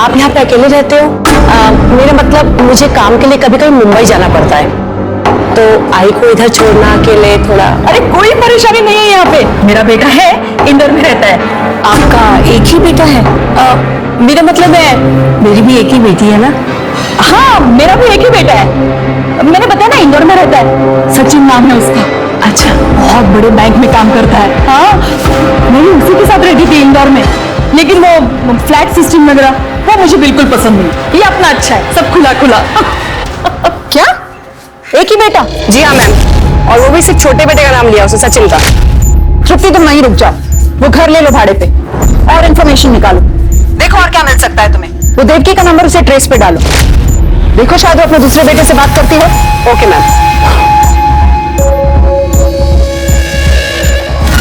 Speaker 5: आप यहाँ पे अकेले रहते हो? मेरा मतलब मुझे काम के लिए कभी कभी मुंबई जाना पड़ता है, तो आई को इधर छोड़ना अकेले थोड़ा।
Speaker 4: अरे कोई परेशानी नहीं है यहाँ पे। मेरा बेटा है, इंदौर में रहता है।
Speaker 5: आपका एक ही बेटा है? मेरा मतलब है मेरी भी एक ही बेटी है ना।
Speaker 4: हाँ मेरा भी एक ही बेटा है। मैंने बताया ना इंदौर में रहता है, सचिन नाम है उसका।
Speaker 5: अच्छा,
Speaker 4: बहुत बड़े बैंक में काम करता है। हाँ मैं भी उसी के साथ रहती थी इंदौर में, लेकिन वो फ्लैट सिस्टम वगैरह वो मुझे बिल्कुल पसंद नहीं। ये अपना अच्छा है, सब खुला खुला।
Speaker 5: क्या एक ही बेटा?
Speaker 3: जी हाँ मैम, और वो भी सिर्फ छोटे बेटे का नाम लिया उसने, सचिन का।
Speaker 5: तृप्ति तुम नहीं रुक जाओ, वो घर ले लो भाड़े पे और इन्फॉर्मेशन निकालो।
Speaker 3: देखो और क्या मिल सकता है तुम्हें।
Speaker 5: वो देवकी का नंबर उसे ट्रेस पे डालो। देखो शायद वो अपने दूसरे बेटे से बात करती हो।
Speaker 3: Okay ma'am.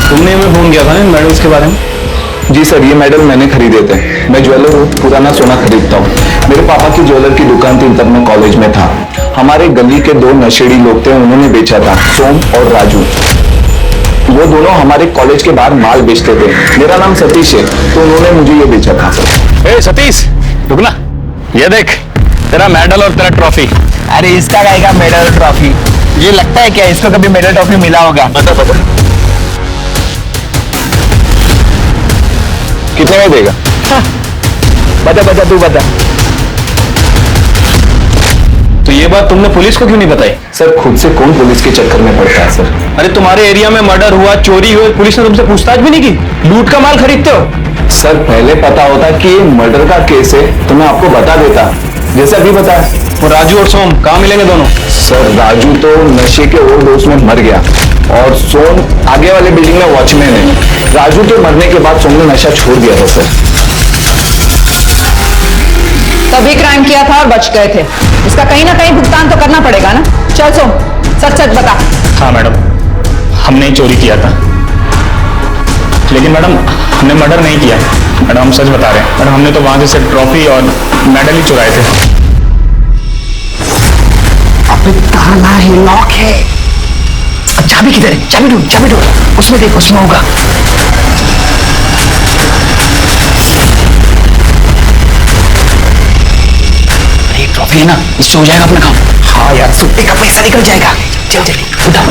Speaker 2: तुमने हमें फोन किया था ना मेडल्स के बारे में?
Speaker 8: जी सर, ये मेडल मैंने खरीदे थे। मैं ज्वेलर हूँ, पुराना सोना खरीदता हूँ। मेरे पापा की ज्वेलर की दुकान थी तब मैं कॉलेज में था। हमारे गली के 2 नशेड़ी लोग थे, उन्होंने बेचा था, सोम और राजू। वो दोनों हमारे कॉलेज के बाहर माल बेचते थे। मेरा नाम सतीश है, तो उन्होंने मुझे ये बेचा था।
Speaker 1: ए सतीश रुकना, ये देख तेरा मेडल और तेरा ट्रॉफी।
Speaker 8: अरे इसका क्या मेडल और ट्रॉफी? ये लगता है क्या इसको कभी मेडल ट्रॉफी मिला होगा?
Speaker 1: बता कितने में देगा?
Speaker 8: बता तू बता।
Speaker 2: तो ये बात तुमने पुलिस को क्यों नहीं बताई?
Speaker 8: सर खुद से कौन पुलिस के चक्कर में पड़ता है सर।
Speaker 2: अरे तुम्हारे एरिया में मर्डर हुआ, चोरी हुई, पुलिस ने तुमसे पूछताछ भी नहीं की? लूट का माल खरीदते हो?
Speaker 8: सर पहले पता होता कि ये मर्डर का केस है तो मैं आपको बता देता, जैसे अभी बताया।
Speaker 2: वो राजू और सोम कहाँ मिलेंगे दोनों?
Speaker 8: सर राजू तो नशे के ओवरडोज में मर गया और सोम आगे वाले बिल्डिंग में वॉचमैन है। राजू के मरने के बाद सोम ने नशा छोड़ दिया था सर।
Speaker 5: तभी क्राइम किया था और बच गए थे। इसका कहीं ना कहीं भुगतान तो करना पड़ेगा ना। चल सोम सच सच बता।
Speaker 2: हाँ मैडम, हमने ही चोरी किया था, लेकिन मैडम हमने मर्डर नहीं किया। मैडम हम सच बता रहे हैं मैडम, हमने तो वहां से सिर्फ ट्रॉफी और मेडल ही चुराए थे।
Speaker 8: अबे ताला है, लॉक है। चाबी किधर है? चाबी ढूंढ, उसमें देख, उसमें होगा। अरे ट्रॉफी है ना, इससे हो जाएगा अपना काम। हाँ यार, सुट्टे का पैसा निकल जाएगा। चल जल्दी उठा।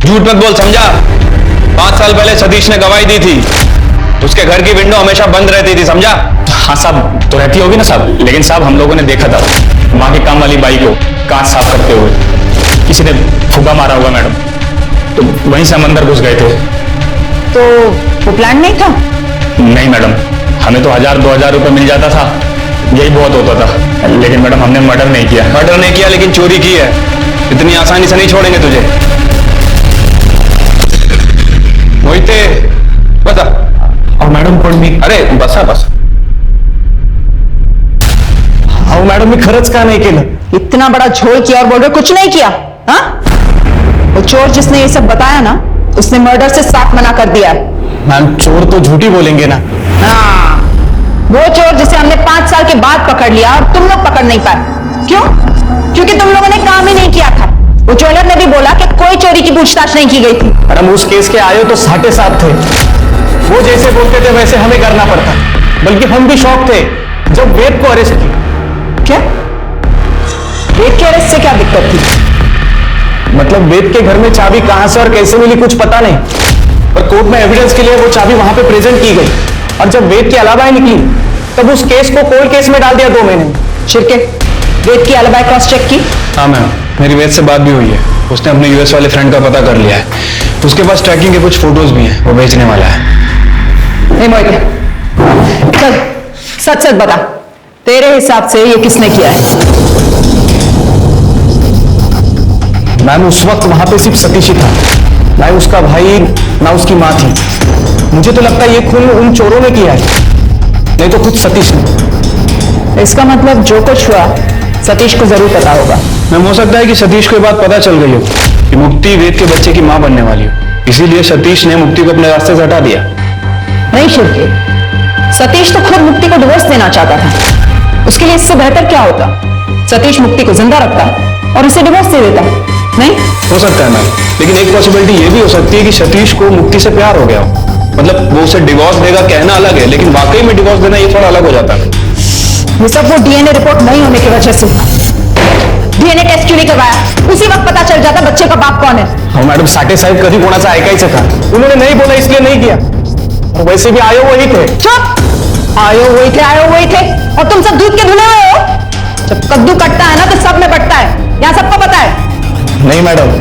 Speaker 2: झूठ मत बोल, समझा? 5 साल पहले सतीश ने गवाही दी थी, उसके घर की विंडो हमेशा बंद रहती थी, समझा? हाँ साहब, तो रहती होगी ना साहब, लेकिन साहब हम लोगों ने देखा था वहां की काम वाली बाई को कांच साफ करते हुए किसी ने फुगा मारा होगा मैडम, तो वहीं से हम अंदर घुस गए थे।
Speaker 5: तो वो प्लान नहीं था?
Speaker 2: नहीं मैडम, हमें तो 1000-2000 रुपए मिल जाता था, यही बहुत होता था। लेकिन मैडम हमने मर्डर नहीं किया, लेकिन चोरी की है। इतनी आसानी से नहीं छोड़ेंगे तुझे। मोहिते बता। और मैडम पण मी, अरे बसा अहो मॅडम मी खरंच का नाही केलं?
Speaker 5: इतना बड़ा झोल किया और बोल रहे कुछ नहीं किया? हाँ, वो चोर जिसने ये सब बताया ना, उसने मर्डर से साफ मना कर दिया है।
Speaker 2: मैम चोर तो झूठी बोलेंगे ना।
Speaker 5: हाँ, वो चोर जिसे हमने 5 साल के बाद पकड़ लिया और तुम लोग पकड़ नहीं पाए। क्यों? क्योंकि तुम लोगों ने काम ही नहीं किया था। वो ज्वेलर ने भी बोला कि कोई चोरी की पूछताछ नहीं की गई थी।
Speaker 2: मैडम उस केस के आए तो 7.5 थे, वो जैसे बोलते थे वैसे हमें करना पड़ता, बल्कि हम भी शौक थे जब वेद को अरेस्ट किया।
Speaker 5: क्या? वेद के अरेस्ट से क्या दिक्कत थी?
Speaker 2: मतलब वेद के घर में चाबी कहां से और कैसे मिली कुछ पता नहीं, पर कोर्ट में एविडेंस के लिए वो चाबी वहां पे प्रेजेंट की गई, और जब वेद की अलाबाई निकली तब उस केस को कोर्ट केस में डाल दिया 2 महीने में।
Speaker 5: शिरके, वेद की अलाबाई क्रॉस चेक की?
Speaker 2: हाँ मैम, मेरी वेद से बात भी हुई है, उसने अपने यूएस वाले फ्रेंड का पता कर लिया है, उसके पास ट्रैकिंग के कुछ फोटोज भी हैं, वो भेजने वाला है।
Speaker 5: नहीं मोहिते, चल सच सच बता, तेरे हिसाब से ये किसने किया है?
Speaker 2: मैम उस वक्त वहां पे सिर्फ सतीश ही था, ना उसका भाई ना उसकी माँ थी। मुझे तो लगता है ये खून उन चोरों ने किया है, नहीं तो खुद सतीश ने।
Speaker 5: इसका मतलब जो कुछ हुआ सतीश को जरूर पता होगा।
Speaker 2: मैम हो सकता है कि सतीश को ये बात पता चल गई हो कि मुक्ति वेद के बच्चे की मां बनने वाली हो, इसीलिए सतीश ने मुक्ति को अपने रास्ते से हटा दिया।
Speaker 5: नहीं शिवके, सतीश तो खुद मुक्ति को डिवोर्स देना चाहता था। उसके लिए इससे बेहतर क्या होता, सतीश मुक्ति को जिंदा रखता और उसे डिवोर्स दे देता। नहीं
Speaker 2: हो सकता है मैम, लेकिन एक पॉसिबिलिटी ये भी हो सकती है कि सतीश को मुक्ति से प्यार हो गया हो। मतलब वो उसे डिवोर्स देगा कहना अलग है, लेकिन वाकई में डिवोर्स देना ये थोड़ा अलग हो जाता है।
Speaker 5: ये सब वो डीएनए रिपोर्ट नहीं होने की वजह से। डीएनए टेस्ट क्यों नहीं करवाया? उसी वक्त पता चल जाता बच्चे का बाप कौन है।
Speaker 1: हाँ मैडम, साठे साहेब कभी कोणाचा ऐकायचं का? उन्होंने नहीं बोला इसलिए नहीं किया, और वैसे भी आयो वही थे।
Speaker 5: चुप! आयो वही थे और तुम सब दूध के धुले हुए हो। जब कद्दू कटता है ना तो सब में बटता है, यहाँ सबको पता है।
Speaker 1: नहीं मैडम,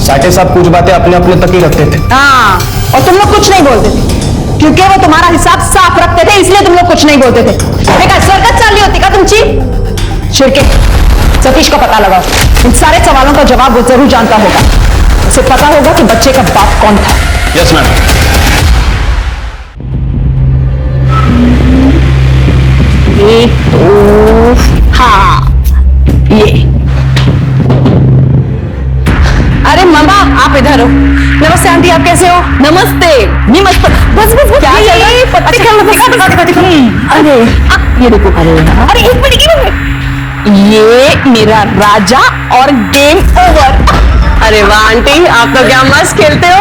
Speaker 1: साठे साहब कुछ बातें अपने अपने तक ही रखते थे।
Speaker 5: हाँ, और तुम लोग कुछ नहीं बोलते थे क्योंकि वो तुम्हारा हिसाब साफ रखते थे, इसलिए तुम लोग कुछ नहीं बोलते थे। देखा सरकत चाली होती का तुमची? शिरके, सतीश का पता लगाओ। इन सारे सवालों का जवाब वो जरूर जानता होगा। उसे पता होगा कि बच्चे का बाप कौन था।
Speaker 2: Yes ma'am.
Speaker 5: ये तो हाँ, ये अरे मामा आप इधर हो। नमस्ते आंटी, आप कैसे हो? नमस्ते। नहीं मस्त, बस क्या चल रहा है? पत्ते क्या अरे ये देखो, अरे एक मिनट, ये मेरा राजा और गेम ओवर। अरे वाह आंटी, आप तो क्या मस्त खेलते हो।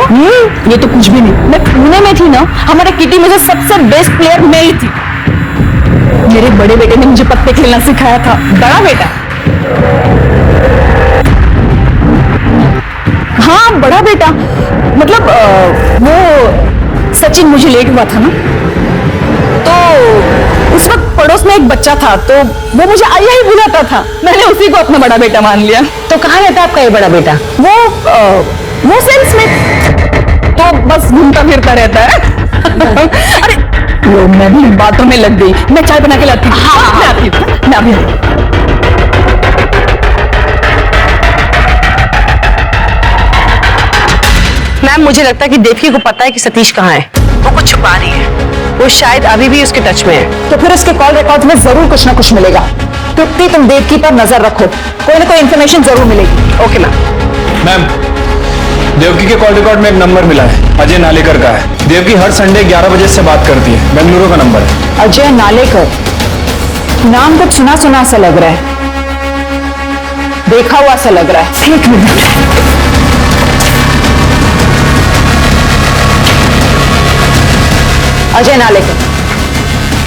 Speaker 5: ये तो कुछ भी नहीं, मैं पुणे में थी ना, हमारे किटी में से सबसे बेस्ट प्लेयर मैं ही थी। मेरे बड़े बेटे ने मुझे पत्ते खेलना सिखाया था। बड़ा बेटा? हाँ बड़ा बेटा, मतलब वो सचिन मुझे लेट हुआ था ना, तो उस वक्त पड़ोस में एक बच्चा था, तो वो मुझे आया ही बुलाता था। मैंने उसी को अपना बड़ा बेटा मान लिया। तो कहाँ रहता आपका ये बड़ा बेटा? वो सेल्स में, तो बस घूमता फिरता रहता है। अरे वो मैं भी बातों में लग गई। मैं चाय बना के लाती हूँ। हाँ, मैं आती हूँ, मैं अभी।
Speaker 3: मैम मुझे लगता है कि देवकी को पता है कि सतीश कहाँ है। वो कुछ छुपा रही है, वो शायद अभी भी उसके टच में है।
Speaker 5: तो फिर उसके कॉल रिकॉर्ड्स में जरूर कुछ ना कुछ मिलेगा। तृप्ति तुम देवकी पर नजर रखो, कोई ना कोई इन्फॉर्मेशन जरूर मिलेगी। Okay ma'am.
Speaker 2: मैम देवकी के कॉल रिकॉर्ड में एक नंबर मिला है, अजय नालेकर का है। देवकी हर संडे 11 बजे से बात करती है, बेंगलुरु का नंबर है।
Speaker 5: अजय नालेकर, नाम कुछ सुना सुना सा लग रहा है, देखा हुआ सा लग रहा है। एक मिनट, अजय नालेकर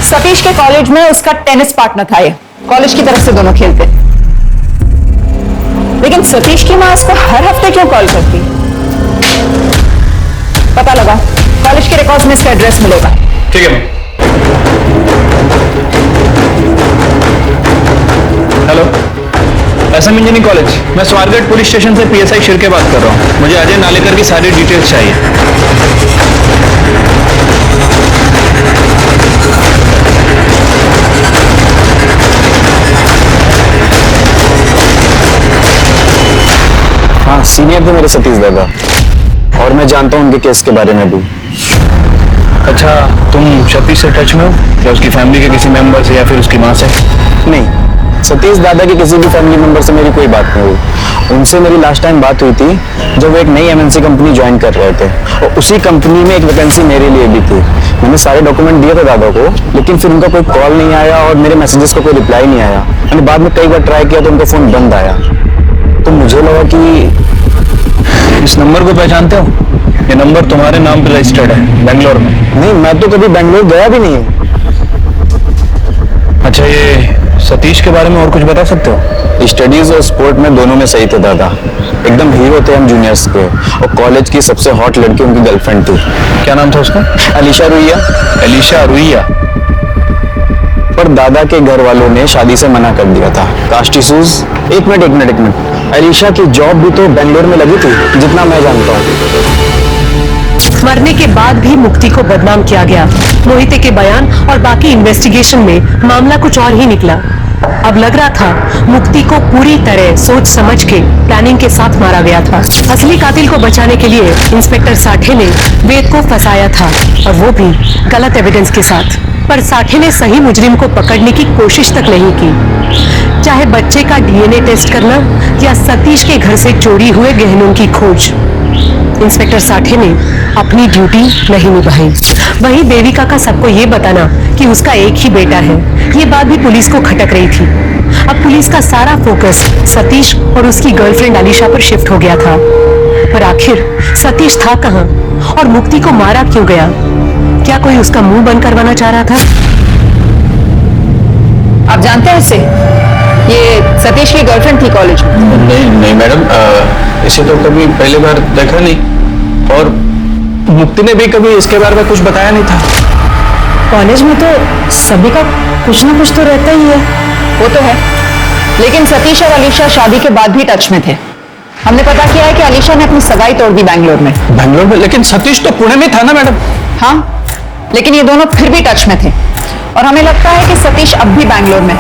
Speaker 5: सतीश के कॉलेज में उसका टेनिस पार्टनर था। ये कॉलेज की तरफ से दोनों खेलते, लेकिन सतीश की मां उसको हर हफ्ते क्यों कॉल करती? पता लगा, कॉलेज के रिकॉर्ड्स में इसका एड्रेस मिलेगा।
Speaker 2: ठीक है ma'am. Hello, SM engineering college, मैं स्वारगेट पुलिस स्टेशन से पीएसआई शिरके बात कर रहा हूँ। मुझे अजय नालेकर की सारी डिटेल्स चाहिए।
Speaker 1: हाँ, सीनियर थे मेरे सतीश दादा, और मैं जानता हूँ उनके केस के बारे में भी।
Speaker 2: अच्छा, तुम सतीश से टच में हो या उसकी फैमिली के किसी मेंबर से या फिर उसकी माँ से?
Speaker 1: नहीं, सतीश दादा की किसी भी फैमिली मेंबर से मेरी कोई बात नहीं हुई। उनसे मेरी लास्ट टाइम बात हुई थी जब वो एक नई एमएनसी कंपनी ज्वाइन कर रहे थे, और उसी कंपनी में एक वैकेंसी मेरे लिए भी थी। मैंने सारे डॉक्यूमेंट दिए थे दादा को, लेकिन फिर उनका कोई कॉल नहीं आया और मेरे मैसेजेस का कोई रिप्लाई नहीं आया। मैंने बाद में कई बार ट्राई किया तो उनका फोन बंद आया। तो मुझे लगा कि
Speaker 2: इस नंबर को पहचानते हो? ये नंबर तुम्हारे नाम पे रजिस्टर्ड है बेंगलोर में।
Speaker 1: नहीं, मैं तो कभी बेंगलोर गया भी नहीं।
Speaker 2: अच्छा, ये सतीश के बारे में और कुछ बता सकते हो?
Speaker 1: स्टडीज और स्पोर्ट में दोनों में सही थे दादा, एकदम हीरो थे हम जूनियर्स के, और कॉलेज की सबसे हॉट लड़की उनकी गर्लफ्रेंड थी।
Speaker 2: क्या नाम था उसका?
Speaker 1: अलीशा रुइया।
Speaker 2: अलीशा रुइया?
Speaker 1: पर दादा के घर वालों ने शादी से मना कर दिया था। Caste issues. एक मिनट, अलीशा की जॉब भी तो बेंगलोर में लगी थी, जितना मैं जानता हूँ।
Speaker 7: मरने के बाद भी मुक्ति को बदनाम किया गया। मोहिते के बयान और बाकी इन्वेस्टिगेशन में मामला कुछ और ही निकला। अब लग रहा था मुक्ति को पूरी तरह सोच समझ के प्लानिंग के साथ मारा गया था। असली कातिल को बचाने के लिए इंस्पेक्टर साठे ने वेद को फंसाया था, और वो भी गलत एविडेंस के साथ। पर साठे ने सही मुजरिम को पकड़ने की कोशिश तक नहीं की, चाहे बच्चे का डीएनए टेस्ट करना या सतीश के घर से चोरी हुए गहनों की खोज। इंस्पेक्टर साठे ने अपनी ड्यूटी नहीं निभाई। वहीं देविका का सबको ये बताना कि उसका एक ही बेटा है, ये बात भी पुलिस को खटक रही थी। अब पुलिस का सारा फोकस सतीश और उसकी गर्लफ्रेंड अलीशा पर शिफ्ट हो गया था। पर आखिर सतीश था कहाँ और मुक्ति को मारा क्यों गया? क्या कोई उसका मुंह बंद करवाना चाह रहा था?
Speaker 5: आप जानते हैं इसे? ये सतीश की गर्लफ्रेंड थी कॉलेज में।
Speaker 2: नहीं मैडम, इसे तो कभी पहली बार देखा नहीं, और मुक्ति ने भी कभी इसके बारे में कुछ बताया नहीं था।
Speaker 4: कॉलेज में तो सभी का कुछ ना कुछ तो रहता ही है।
Speaker 5: वो तो है, लेकिन सतीश और अलीशा शादी के बाद भी टच में थे। हमने पता किया है कि अलीशा ने अपनी सगाई तोड़ दी बैंगलोर में।
Speaker 2: बैंगलोर में? लेकिन सतीश तो पुणे में था ना मैडम।
Speaker 5: हाँ, लेकिन ये दोनों फिर भी टच में थे, और हमें लगता है कि सतीश अब भी बैंगलोर में।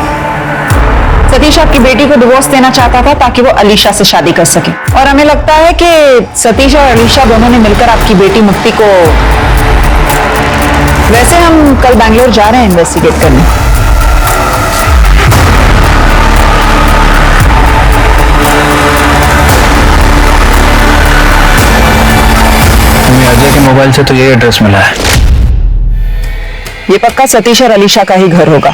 Speaker 5: सतीश आपकी बेटी को डिवोर्स देना चाहता था ताकि वो अलीशा से शादी कर सके, और हमें लगता है कि सतीश और अलीशा दोनों ने मिलकर आपकी बेटी मुक्ति को... वैसे हम कल बैंगलोर जा रहे हैं इन्वेस्टिगेट करने।
Speaker 2: अजय के मोबाइल से तो ये एड्रेस मिला है।
Speaker 5: ये पक्का सतीश और अलीशा का ही घर होगा।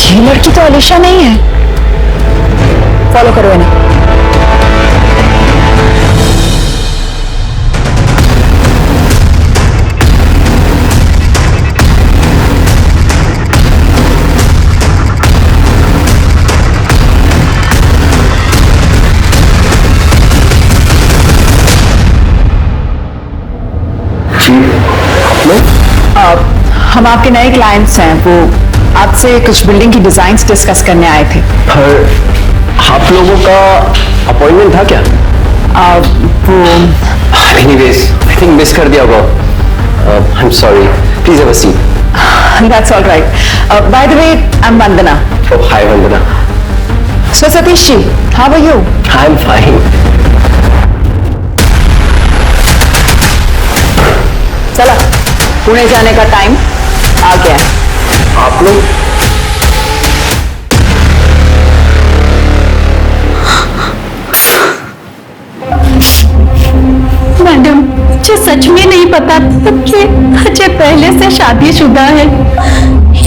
Speaker 5: ये लड़की तो अलीशा नहीं है। फॉलो करो इन्हें। हम आपके नए क्लाइंट्स हैं, वो आपसे कुछ बिल्डिंग की डिजाइन्स डिस्कस करने आए थे।
Speaker 1: आप लोगों का अपॉइंटमेंट था क्या?
Speaker 5: वो
Speaker 1: एनीवेज, आई थिंक मिस कर दिया होगा। I am sorry, please have a seat.
Speaker 5: That's all right. By the way, I am Vandana.
Speaker 1: Oh, hi Vandana.
Speaker 5: So Satish ji, how are you?
Speaker 1: I am fine.
Speaker 5: चला, पुणे जाने का टाइम आ गया है।
Speaker 1: आप लोग
Speaker 6: मैडम, मुझे सच में नहीं पता था कि अजय पहले से शादीशुदा है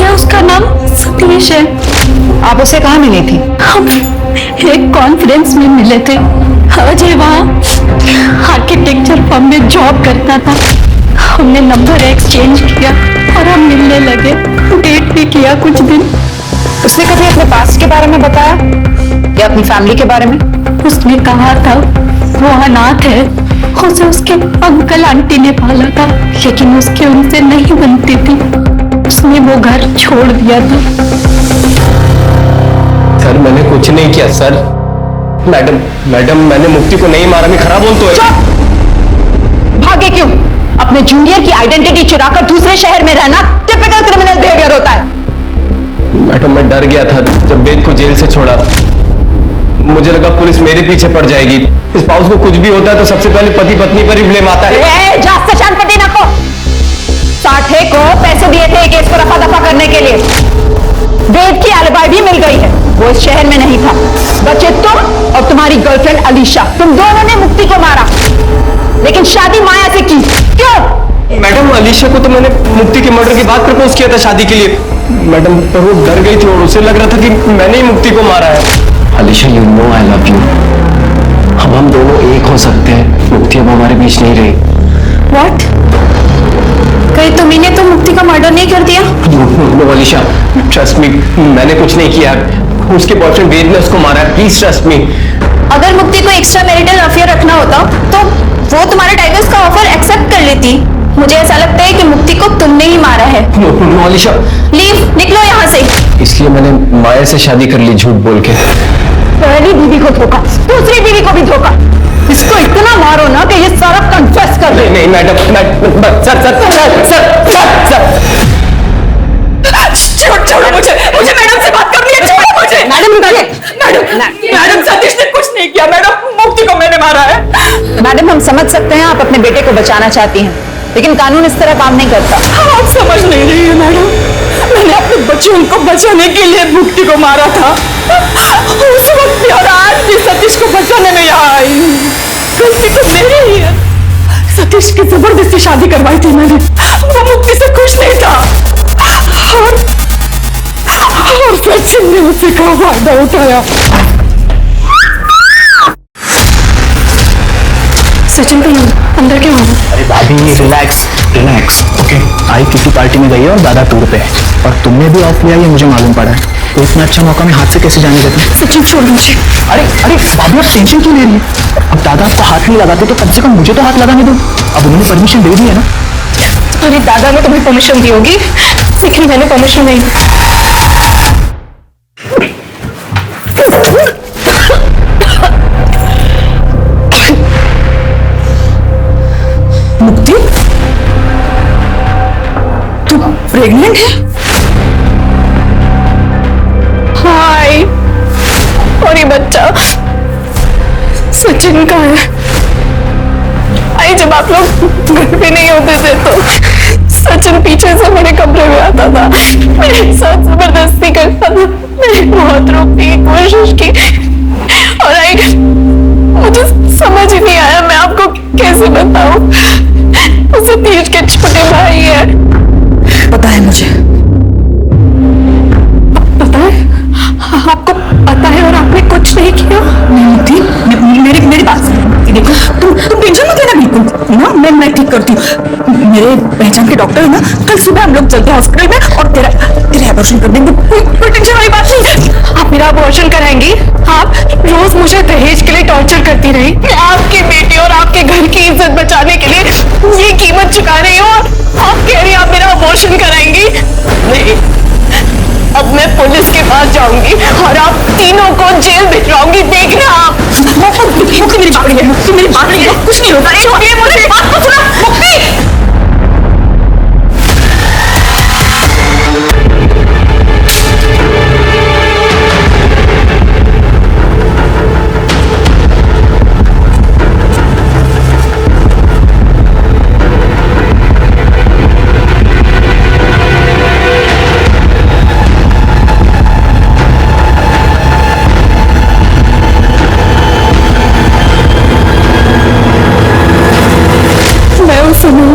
Speaker 6: या उसका नाम सतीश है।
Speaker 5: आप उसे कहाँ मिली थी?
Speaker 6: हम एक कॉन्फ्रेंस में मिले थे। अजय वहाँ आर्किटेक्चर फर्म में जॉब करता था। हमने नंबर एक्सचेंज किया और हम मिलने लगे, डेट भी किया कुछ दिन।
Speaker 5: उसने कभी अपने पास्ट के बारे में बताया या अपनी फैमिली के बारे में?
Speaker 6: उसने कहा था वो अनाथ है, उसे उसके अंकल आंटी ने पाला था, लेकिन उसके उनसे नहीं बनती थी। उसने वो घर छोड़ दिया था।
Speaker 1: सर, मैंने कुछ नहीं किया सर। मैडम मैंने मुक्ति को नहीं मारा। मैं खराब बोल तो है।
Speaker 5: चुप! भागे क्यों? अपने जूनियर की आइडेंटिटी चुराकर दूसरे शहर में रहना टिपिकल क्रिमिनल बिहेवियर होता है।
Speaker 1: मैडम, मैं डर गया था जब वेद को जेल से छोड़ा। मुझे लगा पुलिस मेरे पीछे पड़ जाएगी। इस पाउस को कुछ भी होता है तो सबसे पहले पति पत्नी पर ही ब्लेम आता है।
Speaker 5: जास्त शांत पति ना को। साठे को पैसे दिए थे केस को रफा दफा करने के लिए। वेद की एलिबाई भी मिल गई है, वो इस शहर में नहीं था। बचे तुम और तुम्हारी गर्लफ्रेंड अलीशा, तुम दोनों ने मुक्ति को मारा, लेकिन शादी माया से की। क्यों?
Speaker 1: मैडम, अलीशा को तो मैंने मुक्ति के मर्डर के बाद प्रपोज किया था शादी के लिए। मैडम, पर वो डर गई थी और उसे लग रहा था कि मैंने ही मुक्ति को मारा है। Alisha, you know I love you. अब हम दोनों एक हो सकते हैं। मुक्ति अब हमारे बीच नहीं रही।
Speaker 6: व्हाट? कहीं तुमने तो मुक्ति का मर्डर नहीं कर दिया?
Speaker 1: नो अलीशा, ट्रस्ट मी, मैंने कुछ नहीं किया। उसके बॉयफ्रेंड वेद ने उसको मारा है। Please trust me.
Speaker 6: अगर मुक्ति को एक्स्ट्रा मैरिटल अफेयर रखना होता तो वो तुम्हारे डाइवोर्स का ऑफर एक्सेप्ट कर लेती। मुझे ऐसा लगता है कि मुक्ति को तुमने ही मारा है।
Speaker 1: नो अलीशा,
Speaker 6: लीव, निकलो यहाँ से।
Speaker 1: इसलिए मैंने माया से शादी कर ली झूठ बोल के।
Speaker 5: पहली बीवी को धोखा, दूसरी बीवी को भी धोखा। इसको इतना मारो ना कि ये सारा कन्फेस कर दे।
Speaker 1: नहीं मैडम, सर।
Speaker 5: मैडम, हम समझ सकते हैं आप अपने बेटे को बचाना चाहती हैं, लेकिन कानून इस तरह काम नहीं करता।
Speaker 4: आप समझ नहीं रही है मैडम, मैंने अपने बच्चों को बचाने के लिए मुक्ति को मारा था उस वक्त भी, और आज भी सतीश को बचाने में यहाँ आई हूँ। गलती तो मेरी ही है। सतीश की जबरदस्ती शादी करवाई थी मैंने, वो मुक्ति से खुश नहीं था और सचिन ने उसी का फायदा उठाया। सचिन भाई अंदर क्यों हो?
Speaker 9: अरे भाभी रिलैक्स रिलैक्स, ओके। आई किसी पार्टी में गई है और दादा टूर पे है, और तुमने भी ऑफ लिया ये मुझे मालूम पड़ा है, तो इतना अच्छा मौका मैं हाथ से कैसे जाने देता?
Speaker 4: सचिन छोड़ मुझे।
Speaker 9: अरे अरे भाभी, आप टेंशन क्यों ले रही है? अब दादा आपको हाथ नहीं लगाते तो कम से कम मुझे तो हाथ लगाने दो। अब उन्होंने परमिशन दे दी है ना।
Speaker 6: अरे दादा ने तुम्हें परमिशन दी होगी, लेकिन मैंने परमिशन नहीं दी।
Speaker 4: मुक्ति, तू प्रेग्नेंट है?
Speaker 6: हाय, और ये बच्चा सचिन का है। आई जब आप लोग घर पे नहीं होते थे तो सचिन पीछे से मेरे कमरे में आता था, मेरे साथ जबरदस्ती करता था। मैंने बहुत रोकने की कोशिश की और आई मुझे समझ ही नहीं आया मैं आपको कैसे बताऊं। वो सतीश के छोटे भाई है।
Speaker 4: पता है मुझे,
Speaker 6: पता है? आपको पता है और आपने कुछ नहीं किया?
Speaker 4: मुक्ति, मेरी बात सुनो। देखो, तुम टेंशन मत लेना बिल्कुल ना, मैं ठीक करती हूँ। मेरे पहचान के डॉक्टर है ना, कल सुबह हम लोग चलते हैं हॉस्पिटल में और तेरा अबॉर्शन कर देंगे। कोई टेंशन वाली बात नहीं।
Speaker 6: आप मेरा अबॉर्शन कराएंगी? आप रोज मुझे दहेज के लिए टॉर्चर करती रही। मैं आपके बेटे और आपके घर की इज्जत बचाने के लिए ये कीमत चुका रही हूँ और आप कह रही हैं आप मेरा अबॉर्शन कराएंगी? नहीं, अब मैं पुलिस के पास जाऊंगी और आप तीनों को जेल भिजवाऊंगी। देखना आप।
Speaker 4: मुक्ति मेरी बात है, मुक्ति मेरी बात है, कुछ नहीं होगा।
Speaker 6: मुझे बात तो सुनो। मुक्ति,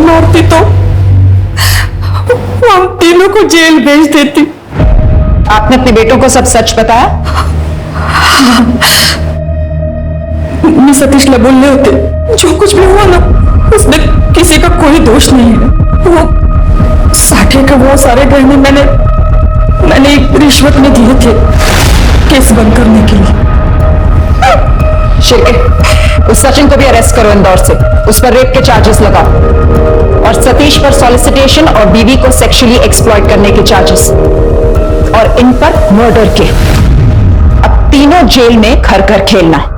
Speaker 6: मारती तो हम तीनों को जेल भेज देती।
Speaker 5: आपने अपने बेटों को सब सच बताया?
Speaker 4: मैं सतीश बोलने होते, जो कुछ भी हुआ ना उसमें किसी का कोई दोष नहीं है। वो साठे का वो सारे गहने मैंने एक रिश्वत में दिए थे केस बंद करने के लिए।
Speaker 5: शिरके, उस सचिन को भी अरेस्ट करो इंदौर से, उस पर रेप के चार्जेस लगाओ, और सतीश पर सॉलिसिटेशन और बीवी को सेक्सुअली एक्सप्लॉइट करने के चार्जेस, और इन पर मर्डर के। अब तीनों जेल में घर घर खेलना।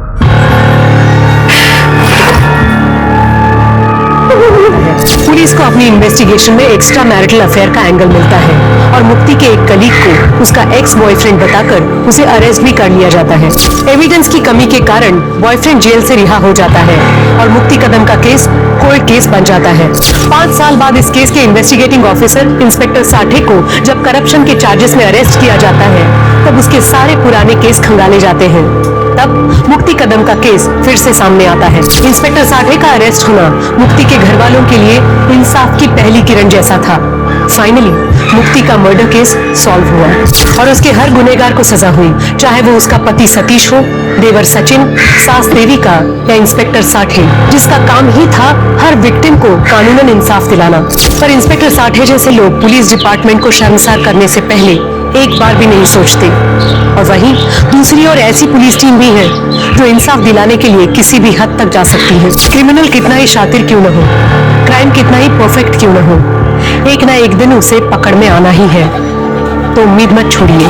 Speaker 7: पुलिस को अपनी इन्वेस्टिगेशन में एक्स्ट्रा मैरिटल अफेयर का एंगल मिलता है और मुक्ति के एक कलीग को उसका एक्स बॉयफ्रेंड बताकर उसे अरेस्ट भी कर लिया जाता है। एविडेंस की कमी के कारण बॉयफ्रेंड जेल से रिहा हो जाता है और मुक्ति कदम का केस कोर्ट केस बन जाता है। 5 साल बाद इस केस के इन्वेस्टिगेटिंग ऑफिसर इंस्पेक्टर साठे को जब करप्शन के चार्जेस में अरेस्ट किया जाता है तब उसके सारे पुराने केस खंगाले जाते हैं। तब मुक्ति कदम का केस फिर से सामने आता है। इंस्पेक्टर साठे का अरेस्ट होना मुक्ति के घर वालों के लिए इंसाफ की पहली किरण जैसा था। फाइनली मुक्ति का मर्डर केस सॉल्व हुआ और उसके हर गुनहगार को सजा हुई, चाहे वो उसका पति सतीश हो, देवर सचिन, सास देविका या इंस्पेक्टर साठे, जिसका काम ही था हर विक्टिम को कानूनन इंसाफ दिलाना। पर इंस्पेक्टर साठे जैसे लोग पुलिस डिपार्टमेंट को शर्मसार करने से पहले एक बार भी नहीं सोचते। और वहीं दूसरी ओर ऐसी पुलिस टीम भी है जो इंसाफ दिलाने के लिए किसी भी हद तक जा सकती है। क्रिमिनल कितना ही शातिर क्यों न हो, क्राइम कितना ही परफेक्ट क्यों न हो, एक ना एक दिन उसे पकड़ में आना ही है। तो उम्मीद मत छोड़िए,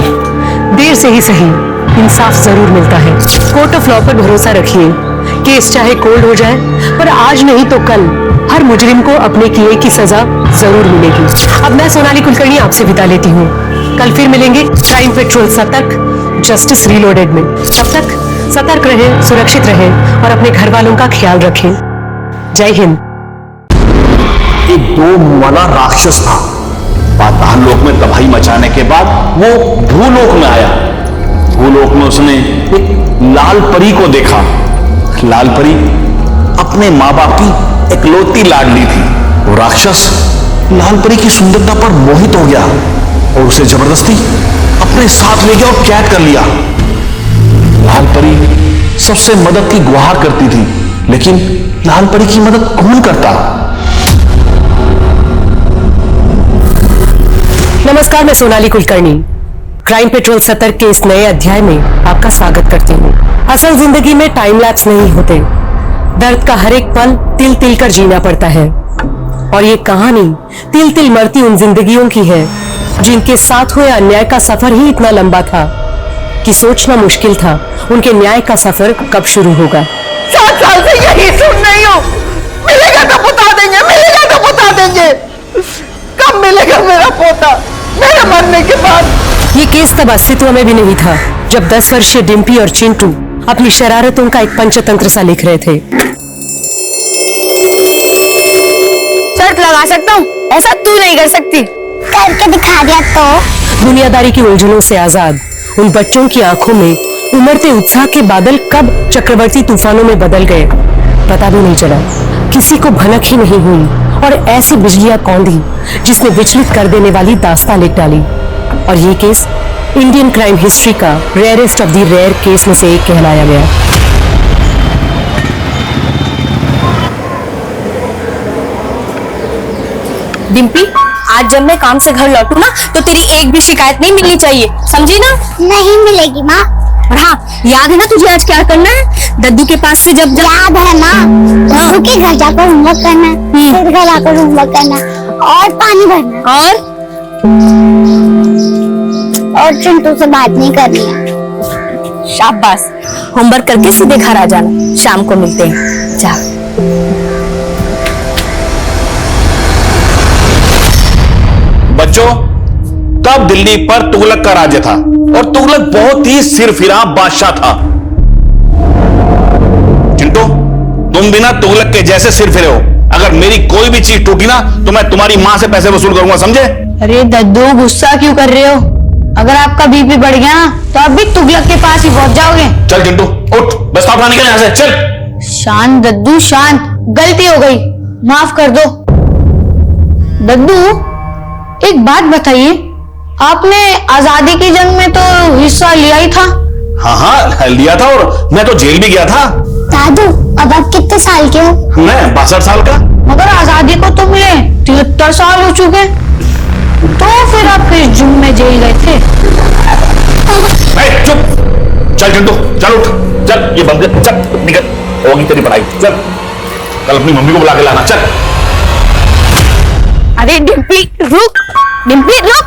Speaker 7: देर से ही सही इंसाफ जरूर मिलता है। कोर्ट ऑफ लॉ पर भरोसा रखिए, केस चाहे कोल्ड हो जाए पर आज नहीं तो कल हर मुजरिम को अपने किए की सजा जरूर मिलेगी। अब मैं सोनाली कुलकर्णी आपसे विदा लेती हूँ। कल फिर मिलेंगे क्राइम पेट्रोल सतर्क जस्टिस रीलोडेड में। तब तक सतर्क रहें, सुरक्षित रहें और अपने घर वालों का ख्याल रखें। जय हिंद।
Speaker 10: एक दो मुंह राक्षस था। पाताल लोक में तबाही मचाने के बाद वो भूलोक में आया। भूलोक में उसने एक लाल परी को देखा। लाल परी अपने माँ बाप की इकलौती लाडली थी। वो राक्षस लाल परी की सुंदरता पर मोहित हो गया और उसे जबरदस्ती अपने साथ ले गया और कैद कर लिया। लाल परी सबसे मदद की गुहार करती थी, लेकिन लाल परी की मदद कौन करता?
Speaker 7: नमस्कार, मैं सोनाली कुलकर्णी क्राइम पेट्रोल सतर्क के इस नए अध्याय में आपका स्वागत करती हूँ। असल जिंदगी में टाइम लैप्स नहीं होते। दर्द का हर एक पल तिल तिल कर जीना पड़ता है और ये कहानी तिल तिल मरती उन जिंदगियों की है जिनके साथ हुए अन्याय का सफर ही इतना लंबा था कि सोचना मुश्किल था उनके न्याय का सफर कब शुरू होगा।
Speaker 11: 7 साल से यही सुन रही हूँ, मिलेगा तो बता देंगे, मिलेगा तो बता देंगे। कब मिलेगा मेरा पोता मेरे मरने के बाद?
Speaker 7: ये केस तब अस्तित्व में भी नहीं था जब 10 वर्षीय डिम्पी और चिंटू अपनी शरारतों का एक पंचतंत्र सा लिख रहे थे।
Speaker 3: शर्त लगा सकता हूँ, ऐसा तू नहीं कर सकती। करके दिखा दिया तो।
Speaker 7: दुनियादारी की उलझनों से आजाद उन बच्चों की आंखों में उमड़ते उत्साह के बादल कब चक्रवर्ती तूफानों में बदल गए पता भी नहीं चला। किसी को भनक ही नहीं हुई और ऐसी बिजलियां कौंधी जिसने विचलित कर देने वाली दास्तां लिख डाली। और ये केस इंडियन क्राइम हिस्ट्री का rarest of the rare case में से एक कहलाया गया।
Speaker 3: डिम्पी, आज जब मैं काम से घर लौटू ना तो तेरी एक भी शिकायत नहीं मिलनी चाहिए, समझी ना? नहीं मिलेगी माँ। और हाँ, याद है ना तुझे आज क्या करना है? दद्दू के पास से जब याद है माँ, दद्दू के घर जाकर होमवर्क करना, फिर घर आकर होमवर्क करना और पानी भरना और चिंटू से बात नहीं करनी है। शाबाश, होमवर्क करके सीधे घर आ जाना, शाम को मिलते हैं। जा।
Speaker 10: बच्चों, तब दिल्ली पर तुगलक का राज्य था और तुगलक बहुत ही सिरफिरा बादशाह था। चिंटू, तुम भी ना तुगलक के जैसे सिरफिरे हो। अगर मेरी कोई भी चीज टूटी ना तो मैं तुम्हारी माँ से पैसे वसूल करूंगा, समझे?
Speaker 4: अरे दद्दू, गुस्सा क्यों कर रहे हो? अगर आपका बीपी बढ़ गया ना तो आप भी तुगलक के पास ही पहुंच जाओगे।
Speaker 10: चल चिंटू, उठ, बस्ता उठा निकल यहाँ से, चल।
Speaker 4: शांत दद्दू, शांत। गलती हो गई, माफ कर दो। दद्दू, एक बात बताइए, आपने आजादी की जंग में तो हिस्सा लिया ही था।
Speaker 10: हाँ, लिया था और मैं तो जेल भी गया था।
Speaker 3: दादू, अब आप कितने साल के हो?
Speaker 10: मैं 62 साल का।
Speaker 4: मगर आजादी को तो मिले 73 साल हो चुके, तो फिर आप किस जुर्म में जेल गए थे?
Speaker 10: चुप। चल चिंटू, चल उठ, चल ये बंद कर, चल निकल, होगी तेरी पढ़ाई। चल, कल अपनी मम्मी को बुला के लाना, चल।
Speaker 3: अरे डिम्पी रुक, डिम्पी रुक।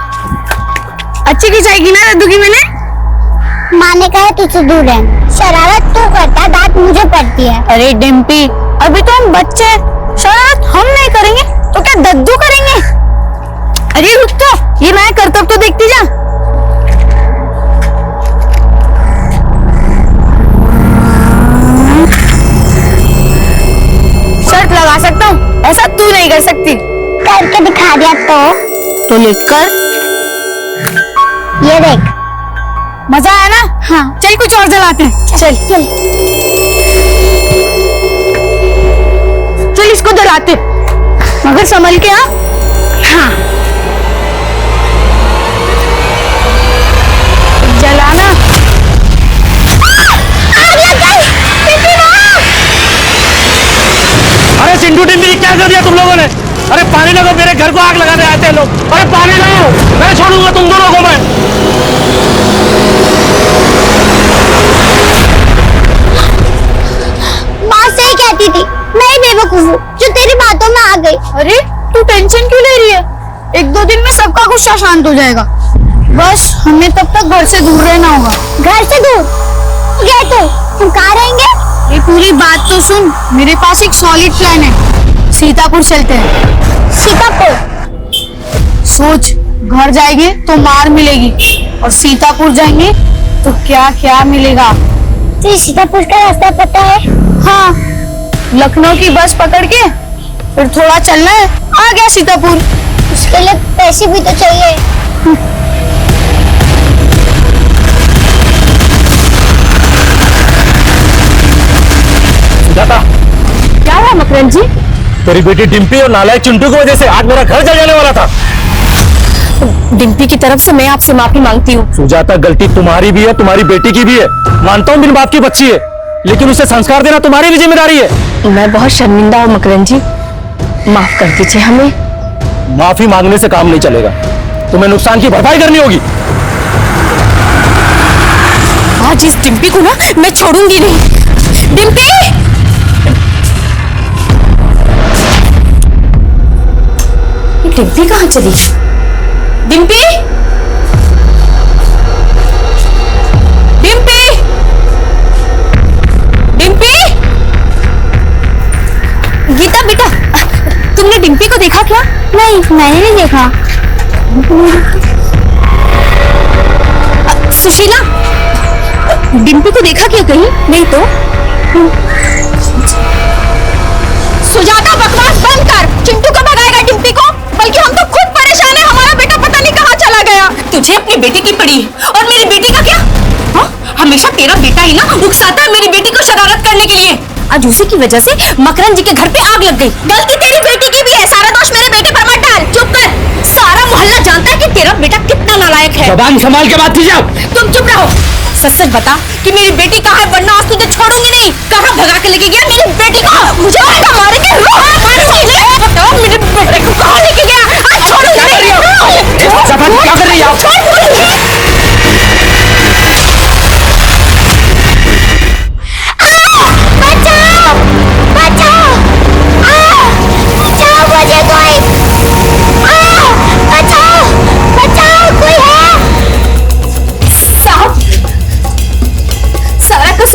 Speaker 3: अच्छी की जाएगी ना दद्दू की मैंने? माँ ने कहा तुझसे दूर रहना। शरारत तू करता, दांत मुझे पड़ती है। अरे डिम्पी, अभी तो हम बच्चे हैं, शरारत हम नहीं करेंगे तो क्या दद्दू करेंगे? अरे रुक तो, ये मैं करतब तो देखती जा। शर्त लगा सकता हूँ, ऐसा तू नहीं कर सकती। करके दिखा दिया तो लिख कर। ये देख, मजा आया ना? हाँ। चल कुछ और जलाते हैं। चल चल चल, इसको जलाते, मगर संभल के। हाँ, जलाना।
Speaker 1: अरे चिंटू टिम्पी, क्या कर दिया तुम लोगों ने? अरे पानी लगाओ, मेरे घर को आग लगाने आते हैं लोग। अरे पानी लगाओ, मैं छोड़ूंगा तुम दोनों को। मैं
Speaker 3: माँ सही कहती थी, मैं ही बेवकूफ हूँ जो तेरी बातों में आ गई। अरे तू टेंशन क्यों ले रही है? 1-2 दिन में सबका गुस्सा शांत हो जाएगा। बस हमें तब तक घर से दूर रहना होगा। घर से दूर? क्या तो हम कहाँ रहेंगे? ये पूरी बात तो सुन, मेरे पास एक सॉलिड प्लान है। सीतापुर चलते हैं। सीतापुर? सोच, घर जाएंगे तो मार मिलेगी और सीतापुर जाएंगे तो क्या क्या मिलेगा। तो सीतापुर का रास्ता पता है? हाँ, लखनऊ की बस पकड़ के फिर थोड़ा चलना है, आ गया सीतापुर।
Speaker 12: उसके लिए पैसे भी तो चाहिए।
Speaker 1: सुजाता,
Speaker 3: क्या है मकरंद जी?
Speaker 1: तेरी बेटी डिम्पी और नालायक चिंटू की वजह से आज मेरा घर जल जाने वाला था।
Speaker 3: डिम्पी की तरफ से मैं आपसे माफी मांगती हूँ।
Speaker 1: सुजाता, गलती तुम्हारी भी है, तुम्हारी बेटी की भी है। मानता हूँ बिन बाप की बच्ची है, लेकिन उसे संस्कार देना तुम्हारी भी जिम्मेदारी है।
Speaker 3: मैं बहुत शर्मिंदा हूँ मकरंद जी, माफ कर दीजिए हमें।
Speaker 1: माफी मांगने से काम नहीं चलेगा, तुम्हें नुकसान की भरपाई करनी होगी।
Speaker 3: आज इस डिम्पी को ना मैं छोड़ूंगी नहीं। डिम्पी! ये डिम्पी कहाँ चली? डिम्पी! डिम्पी! डिम्पी! गीता बेटा, तुमने डिम्पी को देखा क्या?
Speaker 12: नहीं, मैंने नहीं देखा।
Speaker 3: सुशीला, डिम्पी को देखा क्या कहीं? नहीं तो। सुजाता, बकवास बंद कर। चिंटू को भगाएगा डिम्पी को? बल्कि हम तो खुद परेशान है, हमारा बेटा पता नहीं कहाँ चला गया। तुझे अपनी बेटी की पड़ी और मेरी बेटी का क्या? हाँ? हमेशा तेरा बेटा ही ना उकसाता है मेरी बेटी को शरारत करने के लिए। आज उसी की वजह से मकरंद जी के घर पे आग लग गई। गलती तेरी बेटी की भी है, सारा दोष मेरे बेटे पर मत डाल। चुप कर, सारा मोहल्ला जानता है कि तेरा बेटा कितना नालायक है।
Speaker 1: जबान संभाल के बात कीजिए।
Speaker 3: तुम चुप रहो, सच सच बता कि मेरी बेटी कहाँ है, वरना आज तुझे छोड़ूंगी नहीं। कहाँ भगा के लेके गया मेरी बेटी को? मुझे मारेंगे, बताओ मेरे बेटे को कहाँ लेके गया? आज छोड़ूंगी नहीं।
Speaker 1: क्या कर रही है आप?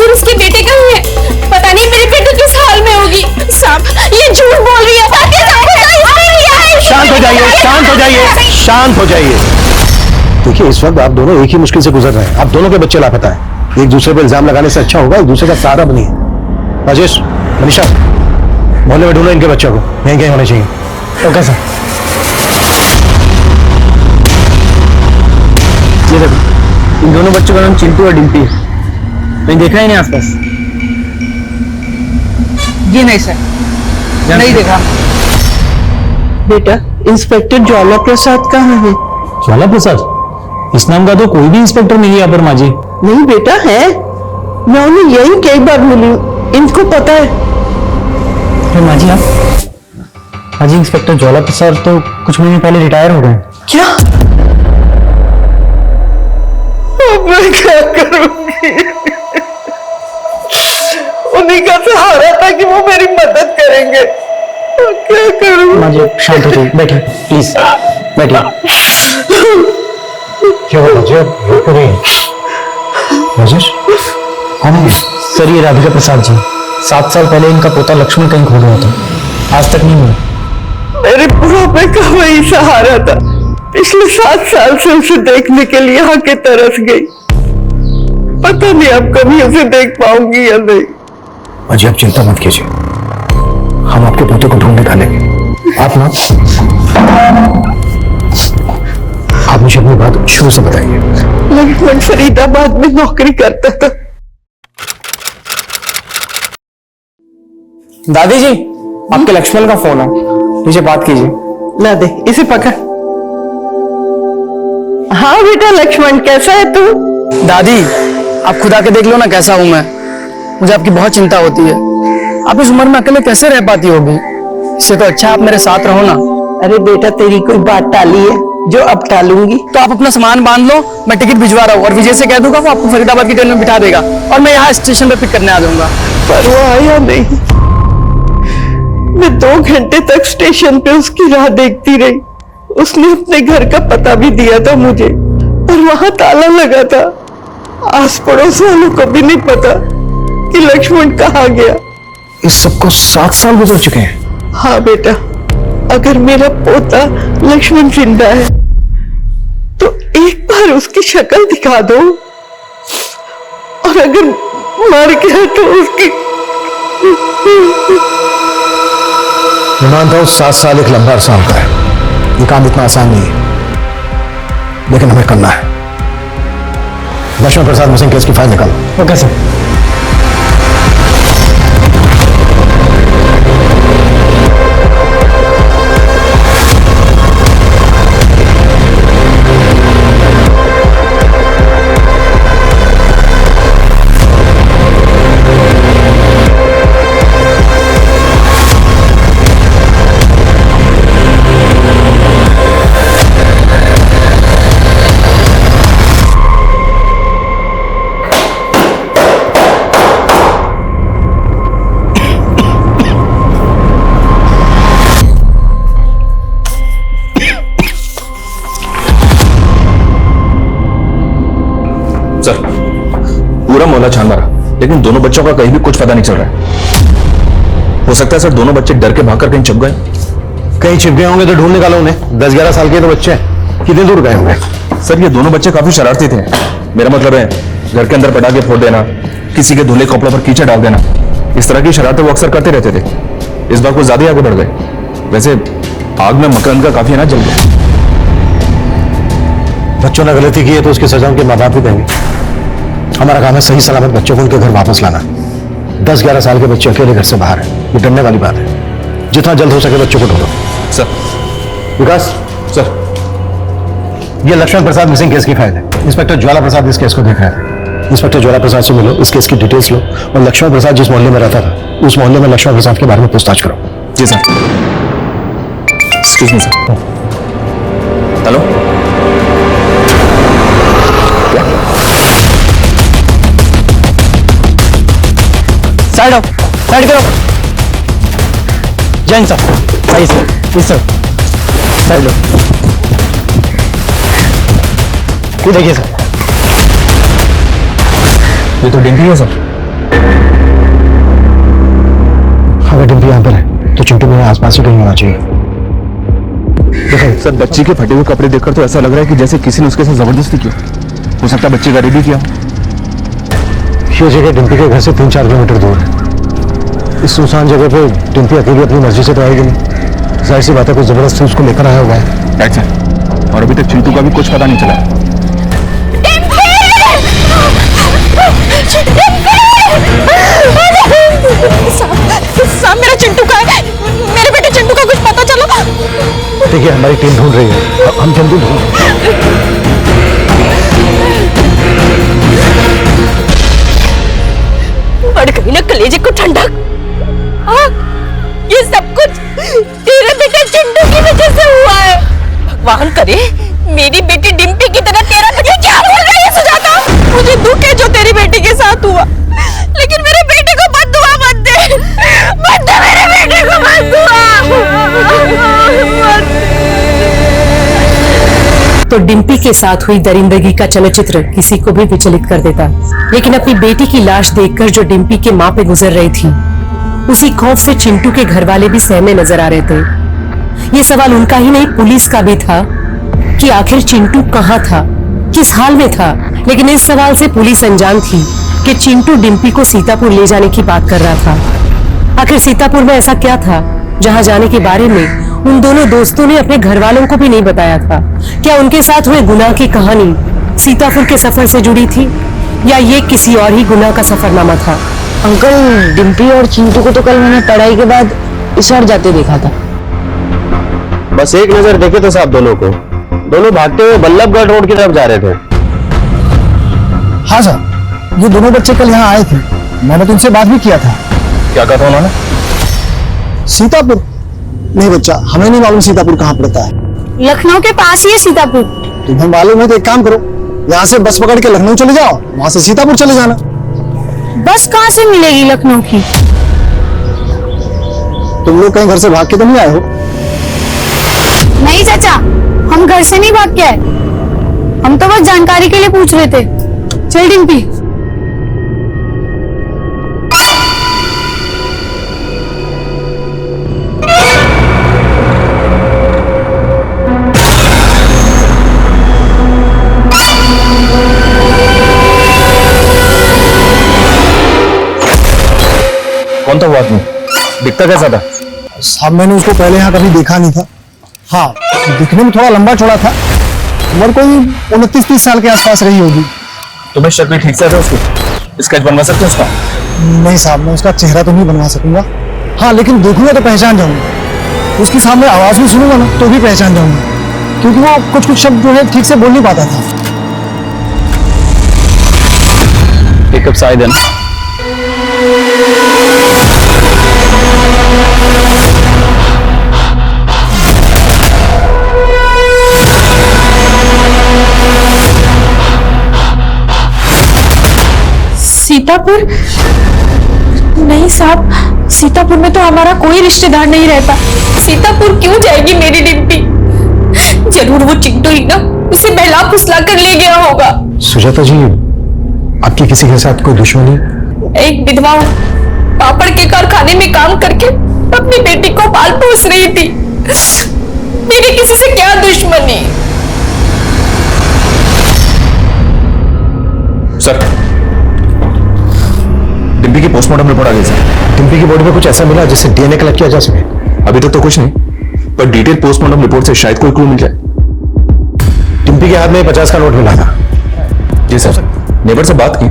Speaker 3: उसके बेटे का ही है, पता नहीं मेरी बेटी किस हाल में होगी। साहब, ये झूठ बोल रही है।
Speaker 1: शांत हो जाइए, शांत हो जाइए, शांत हो जाइए।
Speaker 13: देखिए, इस वक्त आप दोनों एक ही मुश्किल से गुजर रहे हैं। आप दोनों के बच्चे लापता हैं। एक दूसरे पर इल्जाम लगाने से अच्छा होगा एक दूसरे का सहारा बनिए। राजेश, मनीषा, मोहल्ले में ढूंढो इनके बच्चों को, यहीं कहीं होने चाहिए।
Speaker 1: Okay sir. ये देखो, इन दोनों बच्चों का नाम चिंटू और डिम्पी है। मैंने देखा ही नहीं आसपास।
Speaker 11: जी नहीं सर, नहीं देखा। बेटा, इंस्पेक्टर ज्वाला प्रसाद कहाँ है?
Speaker 9: ज्वाला प्रसाद? इस नाम का तो कोई भी इंस्पेक्टर नहीं है यहाँ पर माँ जी।
Speaker 11: नहीं बेटा है, मैं उन्हें यही कई बार मिली हूँ, इनको पता है।
Speaker 9: अरे माँ जी, आप माँ जी, इंस्पेक्टर ज्वाला प्रसाद तो कुछ महीने पहले रिटायर हो गए।
Speaker 11: क्या? अब मैं क्या करूंगी? उन्हीं का सहारा था कि वो मेरी मदद करेंगे। क्या करूं?
Speaker 9: माँ जी, शांत हो जाइए, बैठिए प्लीज, बैठिए।
Speaker 13: क्या हुआ राजेश? कौन है?
Speaker 9: सर, ये राधिका प्रसाद जी। 7 साल पहले इनका पोता लक्ष्मण कहीं खो गया था, आज तक नहीं मिला।
Speaker 11: मेरे बुढ़ापे का वही सहारा था। पिछले 7 साल से उसे देखने के लिए यहाँ के तरस गई। पता नहीं अब कभी उसे देख पाऊंगी या नहीं।
Speaker 13: अजी, आप चिंता मत कीजिए, हम आपके पोते को ढूंढ निकालेंगे। आप ना, आप मुझे अपनी बात शुरू से बताइए।
Speaker 11: लक्ष्मण फरीदाबाद में नौकरी करता था।
Speaker 1: दादी जी, आपके लक्ष्मण का फोन है, मुझे बात कीजिए।
Speaker 11: ला दे, इसे पकड़। हाँ बेटा लक्ष्मण, कैसा है तू?
Speaker 1: दादी, आप खुद आके देख लो ना कैसा हूं मैं। मुझे आपकी बहुत चिंता होती है। आप इस उम्र में अकेले कैसे रह पाती होगी? इससे तो अच्छा आप मेरे साथ रहो ना।
Speaker 11: अरे बेटा, तेरी कोई बात टाली है जो अब टालूंगी?
Speaker 1: तो आप अपना सामान बांध लो, मैं टिकट भिजवा रहा हूँ और विजय से कह दूंगा, वो आपको फरीदाबाद की ट्रेन में बिठा देगा और मैं यहाँ स्टेशन पे पिक करने आ जाऊंगा।
Speaker 11: पर वो आया नहीं। मैं 2 घंटे तक स्टेशन पे उसकी राह देखती रही। उसने अपने घर का पता भी दिया था मुझे, पर वहां ताला लगा था। आस पड़ोस वालों को भी नहीं पता कि लक्ष्मण कहाँ गया।
Speaker 13: इस सबको 7 साल गुजर चुके हैं।
Speaker 11: हाँ बेटा, अगर मेरा पोता लक्ष्मण जिंदा है तो एक बार उसकी शक्ल दिखा दो, और अगर मर गया तो उसकी
Speaker 13: मैं मानता हूं 7 साल एक लंबा अरसा होता है, ये काम इतना आसान नहीं है, लेकिन हमें करना है। लक्ष्मण प्रसाद मिसिंग केस की फाइल निकालो। Okay sir.
Speaker 8: सर, पूरा मोहल्ला छान मारा, लेकिन दोनों बच्चों का कहीं भी कुछ पता नहीं चल रहा है। हो सकता है सर दोनों बच्चे डर के भागकर कहीं छिप गए।
Speaker 13: कहीं छिप गए होंगे तो ढूंढ निकालो उन्हें। 10-11 साल के तो बच्चे हैं, कितने दूर गए होंगे?
Speaker 8: सर ये दोनों बच्चे काफी शरारती थे। मेरा मतलब है घर के अंदर पटाखे फोड़ देना, किसी के धुले कपड़ों पर कीचड़ डाल देना, इस तरह की शरारतें वो अक्सर करते रहते थे। इस बार कुछ ज्यादा ही आगे बढ़ गए। वैसे आग में मकरंद का काफी अनाज जल गया।
Speaker 13: बच्चों ने गलती की है तो उसकी सजा उनके माँ बाप भी देंगे। हमारा काम है सही सलामत बच्चों को उनके घर वापस लाना। 10-11 साल के बच्चे अकेले घर से बाहर हैं, ये डरने वाली बात है। जितना जल्द हो सके बच्चों को ढूंढो।
Speaker 8: सर।
Speaker 13: विकास
Speaker 8: सर,
Speaker 13: ये लक्ष्मण प्रसाद मिसिंग केस की फाइल है। इंस्पेक्टर ज्वाला प्रसाद इस केस को देख रहे हैं। इंस्पेक्टर ज्वाला प्रसाद से मिलो, इस केस की डिटेल्स लो और लक्ष्मण प्रसाद जिस मोहल्ले में रहता था उस मोहल्ले में लक्ष्मण प्रसाद के बारे में पूछताछ करो।
Speaker 8: जी sir. Excuse me sir. Hello,
Speaker 9: side आओ, साइड करो। जैन सर, सही सर, इस सर, साइड लो। ये देखिए सर,
Speaker 8: ये तो डिम्पी है सर।
Speaker 13: अगर डिम्पी यहाँ पर है तो चिंटू मेरे आसपास ही कहीं होना चाहिए।
Speaker 8: देखो सर, बच्ची के फटे हुए कपड़े देखकर तो ऐसा लग रहा है कि जैसे किसी ने उसके साथ जबरदस्ती किया। हो सकता है बच्चे का रेडी किया।
Speaker 13: ये जगह डिम्पी के घर से 3-4 किलोमीटर दूर है। इस सुनसान जगह पे डिम्पी अकेली अपनी मर्जी से तो आएगी नहीं। जाहिर सी बात है कुछ जबरदस्ती उसको लेकर आया हुआ है।
Speaker 8: Right sir. और अभी तक चिंटू का भी कुछ पता नहीं चला।
Speaker 6: साहब मेरा चिंटू का है, मेरे बेटे चिंटू का कुछ पता चला?
Speaker 13: देखिए हमारी टीम ढूंढ रही है, हम जल्दी ढूंढ।
Speaker 6: बढ़ गई ना कलेजे को ठंडक। ये सब कुछ तेरे बेटे चिंटू की वजह से हुआ है। भगवान करे मेरी बेटी डिम्पी की तरह तेरा ये क्या बोल रही है सुजाता? मुझे दुख है जो तेरी बेटी के साथ हुआ, लेकिन मेरे बेटे को बद्दुआ मत दे। मत दे मेरे बेटे को बद्दुआ।
Speaker 7: तो डिम्पी के साथ हुई दरिंदगी का चलचित्र किसी को भी विचलित कर देता, लेकिन अपनी बेटी की लाश देखकर जो डिम्पी के माँ पे गुजर रही थी, उसी खौफ से चिंटू के घर वाले भी सहमे नजर आ रहे थे। ये सवाल उनका ही नहीं पुलिस का भी था कि आखिर चिंटू कहाँ था, किस हाल में था। लेकिन इस सवाल से पुलिस अनजान थी कि चिंटू डिम्पी को सीतापुर ले जाने की बात कर रहा था। आखिर सीतापुर में ऐसा क्या था जहाँ जाने के बारे में उन दोनों दोस्तों ने अपने घर वालों को भी नहीं बताया था? क्या उनके साथ हुए गुनाह की कहानी सीतापुर के सफर से जुड़ी थी, या ये किसी और ही गुनाह का सफरनामा था?
Speaker 5: अंकल, डिम्पी और चिंटू को तो कल मैंने पढ़ाई के बाद इस ओर जाते देखा था।
Speaker 1: बस एक नजर देखे तो साहब दोनों को, दोनों भागते हुए बल्लभगढ़ रोड की तरफ जा रहे थे।
Speaker 13: हाँ सर, ये दोनों बच्चे कल यहाँ आए थे, मैंने तो उनसे बात भी किया था।
Speaker 8: क्या कहा था उन्होंने?
Speaker 13: सीतापुर? नहीं बच्चा, हमें नहीं मालूम सीतापुर कहाँ पड़ता है।
Speaker 12: लखनऊ के पास ही है सीतापुर।
Speaker 13: तुम्हें मालूम है तो एक काम करो, यहाँ से बस पकड़ के लखनऊ चले जाओ, वहां से सीतापुर चले जाना।
Speaker 12: बस कहाँ से मिलेगी लखनऊ की?
Speaker 13: तुम लोग कहीं घर से भाग के तो नहीं आए हो?
Speaker 12: नहीं चाचा, हम घर से नहीं भाग के आए, हम तो बस जानकारी के लिए पूछ रहे थे। चल डिम्पी।
Speaker 8: कौन था वो आदमी? दिखता कैसा था?
Speaker 13: साहब मैंने उसको पहले यहाँ कभी देखा नहीं था। हाँ, दिखने में थोड़ा लंबा चौड़ा था। उम्र कोई 29-30 साल के आसपास रही होगी।
Speaker 8: तुम्हें शक्ल ठीक से था उसकी? स्केच बनवा सकते हो उसका?
Speaker 13: नहीं साहब, मैं उसका चेहरा तो नहीं बनवा सकूंगा। हाँ, लेकिन देखूंगा तो पहचान जाऊंगा। उसके सामने आवाज भी सुनूंगा ना तो भी पहचान जाऊंगा, क्योंकि वो कुछ कुछ शब्द जो है ठीक से बोल नहीं पाता था।
Speaker 8: पिकअप शायद है ना?
Speaker 12: सीतापुर? नहीं साहब, सीतापुर में तो हमारा कोई रिश्तेदार नहीं रहता। सीतापुर क्यों जाएगी मेरी डिम्पी? जरूर वो चिंटू ही ना उसे बहला फुसला कर ले गया होगा।
Speaker 13: सुजाता जी, आपकी किसी के साथ कोई दुश्मनी?
Speaker 12: एक विधवा पापड़ के कारखाने में काम करके अपनी बेटी को पाल पोस रही थी। मेरी किसी से क्या दुश्मनी?
Speaker 8: सर, डिम्पी की पोस्टमार्टम रिपोर्ट आ गई सर।
Speaker 13: डिम्पी की बॉडी में कुछ ऐसा मिला जिससे डीएनए कलेक्ट किया जा सके?
Speaker 8: अभी तक तो कुछ नहीं, पर डिटेल पोस्टमार्टम रिपोर्ट से शायद कोई क्लू मिल जाए।
Speaker 13: डिम्पी के हाथ में 50 का नोट मिला था।
Speaker 8: जी सर, नेबर से बात की,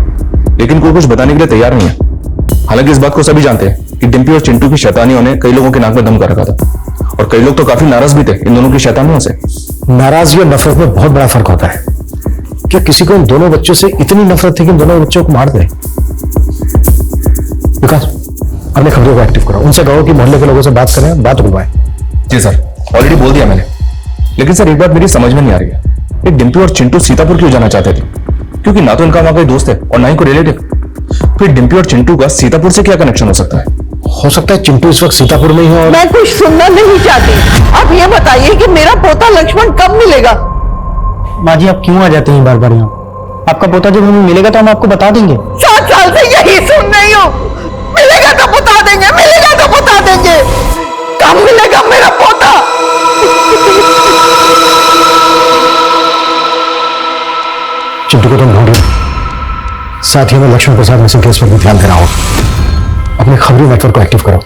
Speaker 8: लेकिन कोई कुछ बताने के लिए तैयार नहीं है। हालांकि इस बात को सभी जानते हैं कि डिम्पी और चिंटू की शैतानियों ने कई लोगों के नाक में दम कर रखा था, और कई लोग तो काफी नाराज भी थे इन दोनों की शैतानियों से।
Speaker 13: नाराजगी और नफरत में बहुत बड़ा फर्क होता है। क्या किसी को इन दोनों बच्चों से इतनी नफरत थी कि इन दोनों बच्चों को मार दे? विकास, अपने खबरों को एक्टिव करो, उनसे कहो कि मोहल्ले के लोगों से बात करें, बात रुकवाएं।
Speaker 8: जी सर, ऑलरेडी बोल दिया मैंने। लेकिन सर, एक बात मेरी समझ में नहीं आ रही है, ये डिम्पी और चिंटू सीतापुर क्यों जाना चाहते थे? क्योंकि ना तो इनका वहां कोई दोस्त है और ना ही कोई रिलेटिव। फिर डिम्पी और चिंटू का सीतापुर से क्या कनेक्शन हो सकता है?
Speaker 13: हो सकता है चिंटू इस वक्त सीतापुर में ही हो।
Speaker 11: मैं कुछ सुनना नहीं चाहती। आप ये बताइए कि मेरा पोता लक्ष्मण कब मिलेगा?
Speaker 9: माँ जी, आप क्यों आ जाते हैं बार बार यहाँ? आपका पोता जब हमें मिलेगा तो हम आपको बता देंगे।
Speaker 11: 7 साल से यही सुन रही हूँ, मिलेगा तो बता देंगे, मिलेगा तो बता देंगे। कब मिलेगा मेरा पोता?
Speaker 13: चिंटू को तुम ढूंढो, साथ ही में लक्ष्मण प्रसाद मिसिंग केस पर भी ध्यान देना होगा। अपने खबरी नेटवर्क को एक्टिव करो,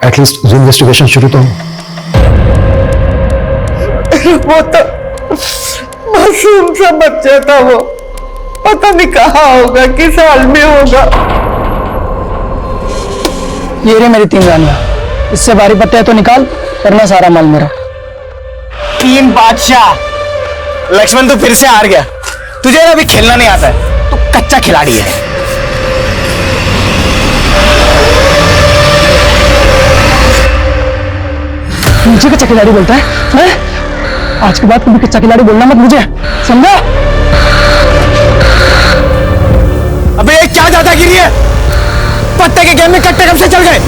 Speaker 13: एटलीस्ट इन्वेस्टिगेशन शुरू तो हो।
Speaker 11: वो तो मासूम सा बच्चा था, वो पता नहीं कहाँ होगा, किस हाल में होगा।
Speaker 9: ये रे मेरी 3 रानियां, इससे भारी पत्ते तो निकाल, करना सारा माल मेरा।
Speaker 1: 3 बादशाह। लक्ष्मण तो फिर से हार गया। तुझे अभी खेलना नहीं आता है, तू कच्चा खिलाड़ी है।
Speaker 9: मुझे कच्चा खिलाड़ी बोलता है? आज के बाद कभी कच्चा खिलाड़ी बोलना मत मुझे, समझा?
Speaker 1: अबे ये क्या दादागिरी है? पत्ते के गेम में कट्टे कब से चल गए?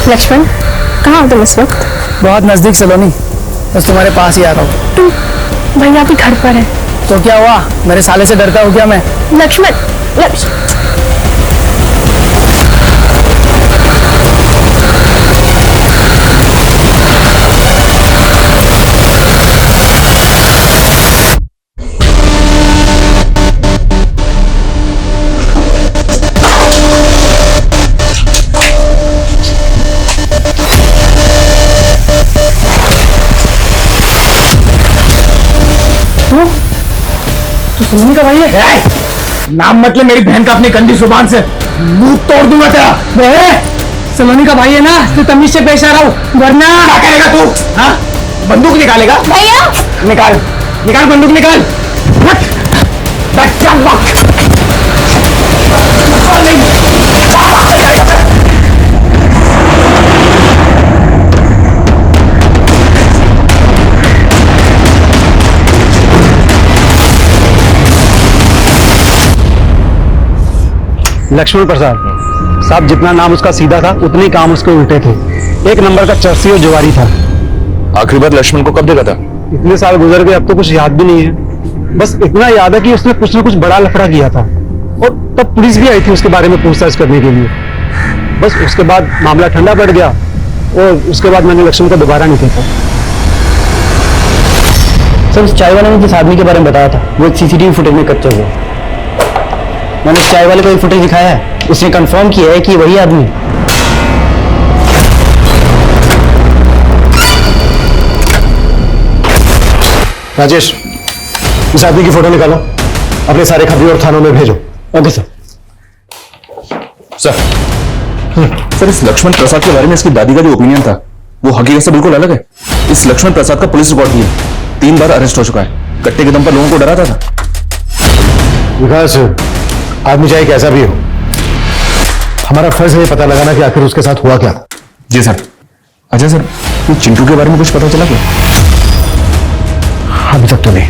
Speaker 12: लक्ष्मण, कहाँ हो तुम इस वक्त?
Speaker 9: बहुत नजदीक सलोनी, बस तुम्हारे पास ही आ रहा हूँ।
Speaker 12: तुम भैया भी घर पर है
Speaker 9: तो क्या हुआ? मेरे साले से डरता हूँ क्या मैं?
Speaker 12: लक्ष्मण?
Speaker 9: तो सलोनी का भाई है?
Speaker 1: नाम मतलब मेरी बहन का अपनी गंदी जुबान से, मुंह तोड़ दूंगा तेरा।
Speaker 9: सलोनी का भाई है ना, तो तमीज से पेश आ रहा हूँ, वरना
Speaker 1: क्या करेगा तू? हाँ, बंदूक निकालेगा?
Speaker 12: भैया
Speaker 1: निकाल निकाल बंदूक निकाल।
Speaker 13: लक्ष्मण प्रसाद साहब, जितना नाम उसका सीधा था उतने काम उसके उल्टे थे। एक नंबर का चरसी और जुआरी था।
Speaker 8: आखिरी बार लक्ष्मण को कब देखा था?
Speaker 13: इतने साल गुजर गए, अब तो कुछ याद भी नहीं है। बस इतना याद है कि उसने कुछ ना कुछ बड़ा लफड़ा किया था, और तब पुलिस भी आई थी उसके बारे में पूछताछ करने के लिए। बस उसके बाद मामला ठंडा पड़ गया, और उसके बाद मैंने लक्ष्मण को दोबारा नहीं देखा।
Speaker 9: सर, उस चाय वाले ने जिस आदमी के बारे में बताया था, वो एक सीसीटीवी फुटेज में कैप्चर हुआ। मैंने उस चाय वाले को एक फुटेज दिखाया है, उसने कंफर्म किया है कि वही आदमी।
Speaker 13: राजेश, इस आदमी की फोटो निकालो, अपने सारे खबरी और थानों में भेजो। Okay sir.
Speaker 8: सर इस लक्ष्मण प्रसाद के बारे में इसकी दादी का जो ओपिनियन था वो हकीकत से बिल्कुल अलग है। इस लक्ष्मण प्रसाद का पुलिस रिकॉर्ड भी है, 3 बार अरेस्ट हो चुका है, कट्टे के दम पर लोगों को डराता था।
Speaker 13: विकास, आदमी चाहे कैसा भी हो, हमारा फर्ज है ये पता लगाना कि आखिर उसके साथ हुआ क्या।
Speaker 8: जी सर। अच्छा सर, ये चिंटू के बारे में कुछ पता चला क्या?
Speaker 13: अभी तक तो नहीं।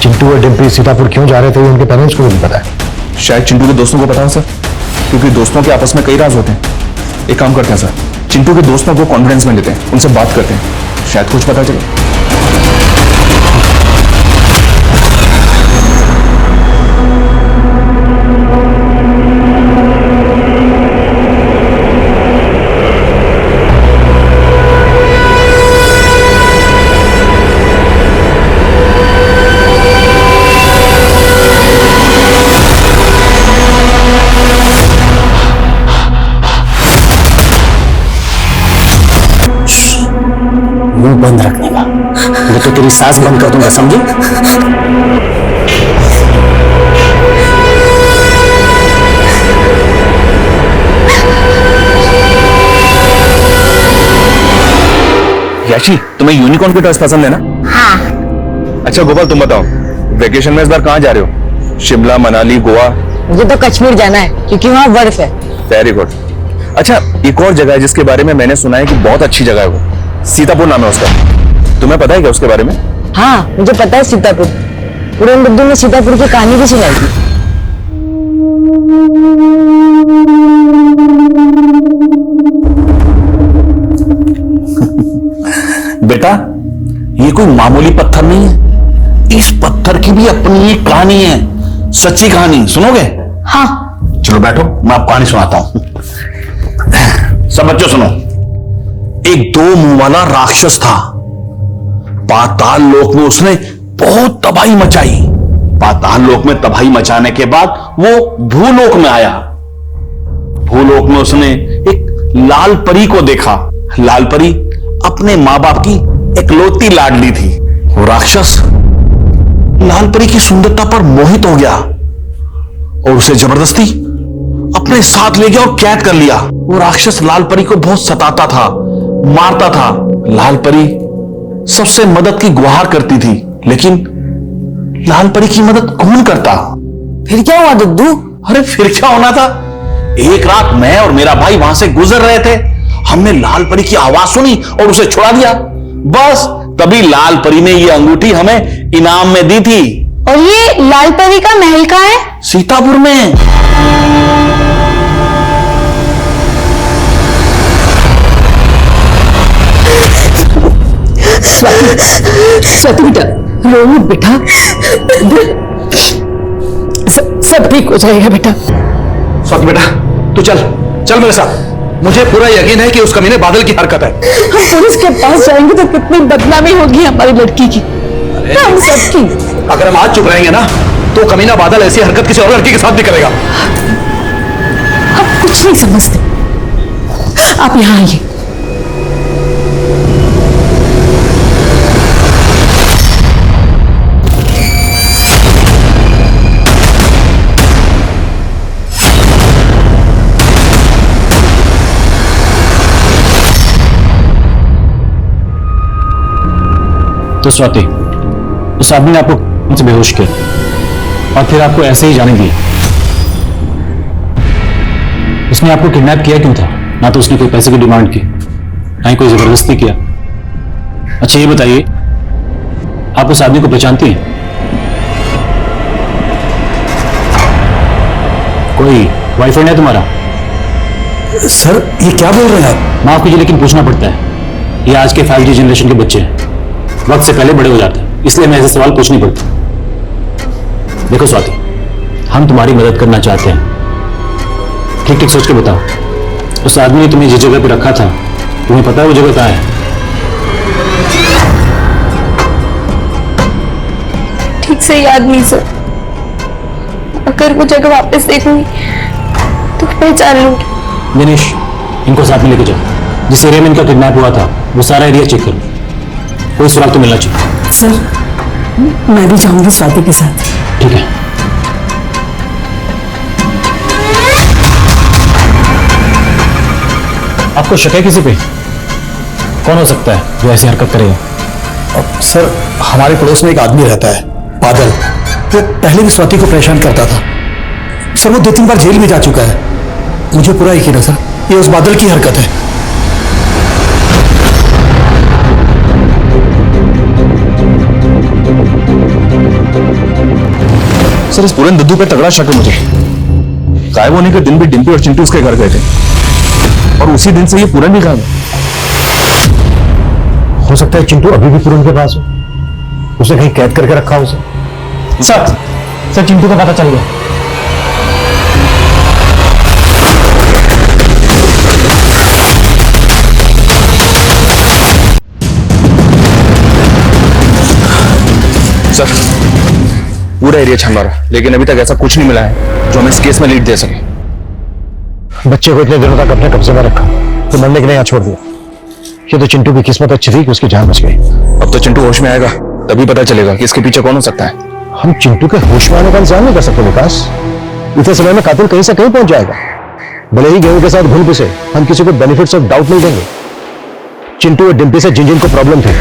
Speaker 13: चिंटू और डिम्पी सीतापुर क्यों जा रहे थे उनके पेरेंट्स को नहीं पता है।
Speaker 8: शायद चिंटू के दोस्तों को पता हो सर, क्योंकि दोस्तों के आपस में कई राज होते हैं। एक काम करते हैं सर, चिंटू के दोस्तों को कॉन्फिडेंस में लेते हैं, उनसे बात करते हैं, शायद कुछ पता चले।
Speaker 13: मुंह बंद रखने का, मैं तो तेरी सांस बंद कर दूंगा, समझी?
Speaker 8: याची, तुम्हें यूनिकॉर्न के टॉयज पसंद है ना?
Speaker 5: हाँ।
Speaker 8: अच्छा गोपाल, तुम बताओ, वेकेशन में इस बार कहाँ जा रहे हो? शिमला, मनाली, गोवा?
Speaker 5: मुझे तो कश्मीर जाना है क्योंकि वहाँ बर्फ है।
Speaker 8: Very good. अच्छा, एक और जगह है जिसके बारे में मैंने सुना है कि बहुत अच्छी जगह है, वो सीतापुर नाम है उसका। तुम्हें पता है क्या उसके बारे में?
Speaker 5: हाँ, मुझे पता है सीतापुर। उड़न बुद्धू में सीतापुर की कहानी भी सुनाई थी।
Speaker 10: बेटा, ये कोई मामूली पत्थर नहीं है, इस पत्थर की भी अपनी एक कहानी है, सच्ची कहानी। सुनोगे?
Speaker 5: हाँ।
Speaker 10: चलो बैठो, मैं आपको कहानी सुनाता हूं। सब बच्चों सुनो। एक 2 मुंह वाला राक्षस था। पाताल लोक में उसने बहुत तबाही मचाई। पाताल लोक में तबाही मचाने के बाद वो भूलोक में आया। भूलोक में उसने एक लाल परी को देखा। लाल परी अपने मां बाप की इकलौती लाडली थी। वो राक्षस लाल परी की सुंदरता पर मोहित हो गया और उसे जबरदस्ती अपने साथ ले गया और कैद कर लिया। वो राक्षस लाल परी को बहुत सताता था, मारता था। लाल परी सबसे मदद की गुहार करती थी, लेकिन लाल परी की मदद कौन करता?
Speaker 5: फिर क्या हुआ दुद्दू?
Speaker 10: अरे फिर क्या होना था? एक रात मैं और मेरा भाई वहां से गुजर रहे थे, हमने लाल परी की आवाज सुनी और उसे छुड़ा दिया। बस तभी लाल परी ने ये अंगूठी हमें इनाम में दी थी।
Speaker 5: और ये लाल परी का महल कहाँ है?
Speaker 10: सीतापुर में।
Speaker 5: स्वाति बेटा, रो मत बेटा, सब ठीक हो जाएगा बेटा।
Speaker 13: स्वाति बेटा, तू चल चल मेरे साथ। मुझे पूरा यकीन है कि उस कमीने बादल की हरकत है।
Speaker 5: हम पुलिस के पास जाएंगे तो कितनी बदनामी होगी हमारी लड़की की, हम सबकी।
Speaker 13: अगर हम आज चुप रहेंगे ना तो कमीना बादल ऐसी हरकत किसी और लड़की के साथ भी करेगा।
Speaker 5: आप कुछ नहीं समझते, आप यहाँ आइए।
Speaker 9: तो स्वाति, उस आदमी ने आपको से बेहोश किया और फिर आपको ऐसे ही जाने दिया। उसने आपको किडनैप किया क्यों था? ना तो उसने कोई पैसे की डिमांड की, ना ही कोई जबरदस्ती किया। अच्छा ये बताइए, आप उस आदमी को पहचानती हैं? कोई बॉयफ्रेंड है तुम्हारा?
Speaker 13: सर ये क्या बोल रहे हैं आप?
Speaker 9: माफ कीजिए लेकिन पूछना पड़ता है, ये आज के 5G जनरेशन के बच्चे हैं, वक्त से पहले बड़े हो जाते हैं, इसलिए मैं ऐसे सवाल पूछने पड़ते। देखो स्वाति, हम तुम्हारी मदद करना चाहते हैं, ठीक ठीक सोच के बताओ, उस आदमी ने तुम्हें जिस जगह पे रखा था, तुम्हें पता है वो जगह कहाँ है?
Speaker 12: ठीक से याद नहीं सर, अगर वो जगह वापस देखूंगी तो पहचान लूंगी।
Speaker 9: दिनेश, इनको साथ में लेके जाओ। जिस एरिया में इनका किडनैप हुआ था वो सारा एरिया चेक करो, कोई सुराग तो मिलना चाहिए।
Speaker 4: सर मैं भी जाऊंगी स्वाति के साथ।
Speaker 9: ठीक है। आपको शक है किसी पे? कौन हो सकता है जो ऐसी हरकत करेगा?
Speaker 13: सर हमारे पड़ोस में एक आदमी रहता है, बादल। वो पहले भी स्वाति को परेशान करता था सर। वो 2-3 बार जेल में जा चुका है। मुझे पूरा यकीन है सर, ये उस बादल की हरकत है।
Speaker 8: सर इस पूरे दद्दू पे तगड़ा शक है मुझे। गायब होने के दिन भी डिम्पी और चिंटू उसके घर गए थे और उसी दिन से ये पूरन भी गायब है।
Speaker 13: हो सकता है चिंटू अभी भी पूरन के पास हो, उसे कहीं कैद करके रखा हो उसे।
Speaker 9: सर चिंटू का पता चल गया।
Speaker 8: सर पूरा एरिया छान मारा लेकिन अभी तक ऐसा कुछ नहीं मिला है जो हमें इस केस में लीड दे सके।
Speaker 13: बच्चे को इतने दिनों तक अपने कब्जे में रखा तो मरने के लिए यहाँ छोड़ दिया। ये तो चिंटू की किस्मत अच्छी थी कि उसकी जान बच गई।
Speaker 8: अब तो चिंटू होश में आएगा तभी पता चलेगा कि इसके पीछे कौन हो सकता है।
Speaker 13: हम चिंटू के होश में आने का इंतजार नहीं कर सकते विकास। इतने समय में कातिल कहीं से कहीं पहुंच जाएगा। भले ही गेहूं के साथ घुल पिसे, हम किसी को बेनिफिट्स ऑफ डाउट नहीं देंगे। चिंटू और डिम्पी से जिन जिन को प्रॉब्लम थी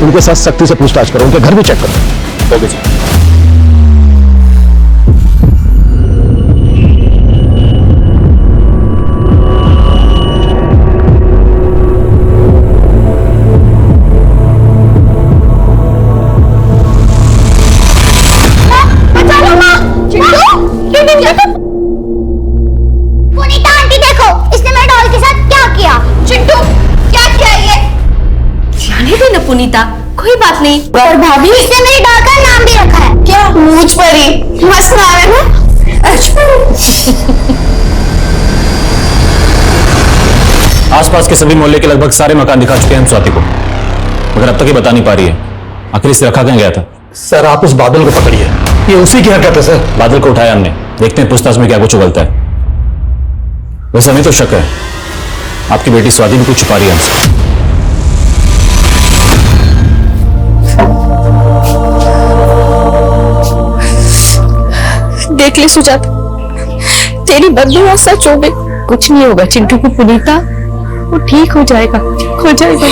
Speaker 13: उनके साथ सख्ती से पूछताछ करो, उनके घर भी चेक करो।
Speaker 8: Okay sir.
Speaker 3: पुनीता आंटी देखो, इसने मेरे डॉल के साथ क्या किया। चिंटू क्या किया ये? जाने दो ना पुनीता, कोई बात नहीं। पर भाभी इसने मेरी डॉल का नाम भी रखा है। क्या? मुझ परी। मस्त नाम है ना।
Speaker 9: आसपास के सभी मोहल्ले के लगभग सारे मकान दिखा चुके हैं हम स्वाति को, मगर अब तक ये बता नहीं पा रही है आखिर इसे रखा कहाँ गया था।
Speaker 13: सर आप उस बादल को पकड़िए, ये उसी की हरकत है सर।
Speaker 9: बादल को उठाया हमने, देखते हैं पूछताछ में क्या कुछ उगलता है। वैसे हमें तो शक है आपकी बेटी स्वाति भी कुछ छुपा रही है हमसे।
Speaker 6: देख ले सुजाता, तेरी बददुआ सच हो गई। कुछ नहीं होगा चिंटू को पुनीता, वो ठीक हो जाएगा, हो जाएगा।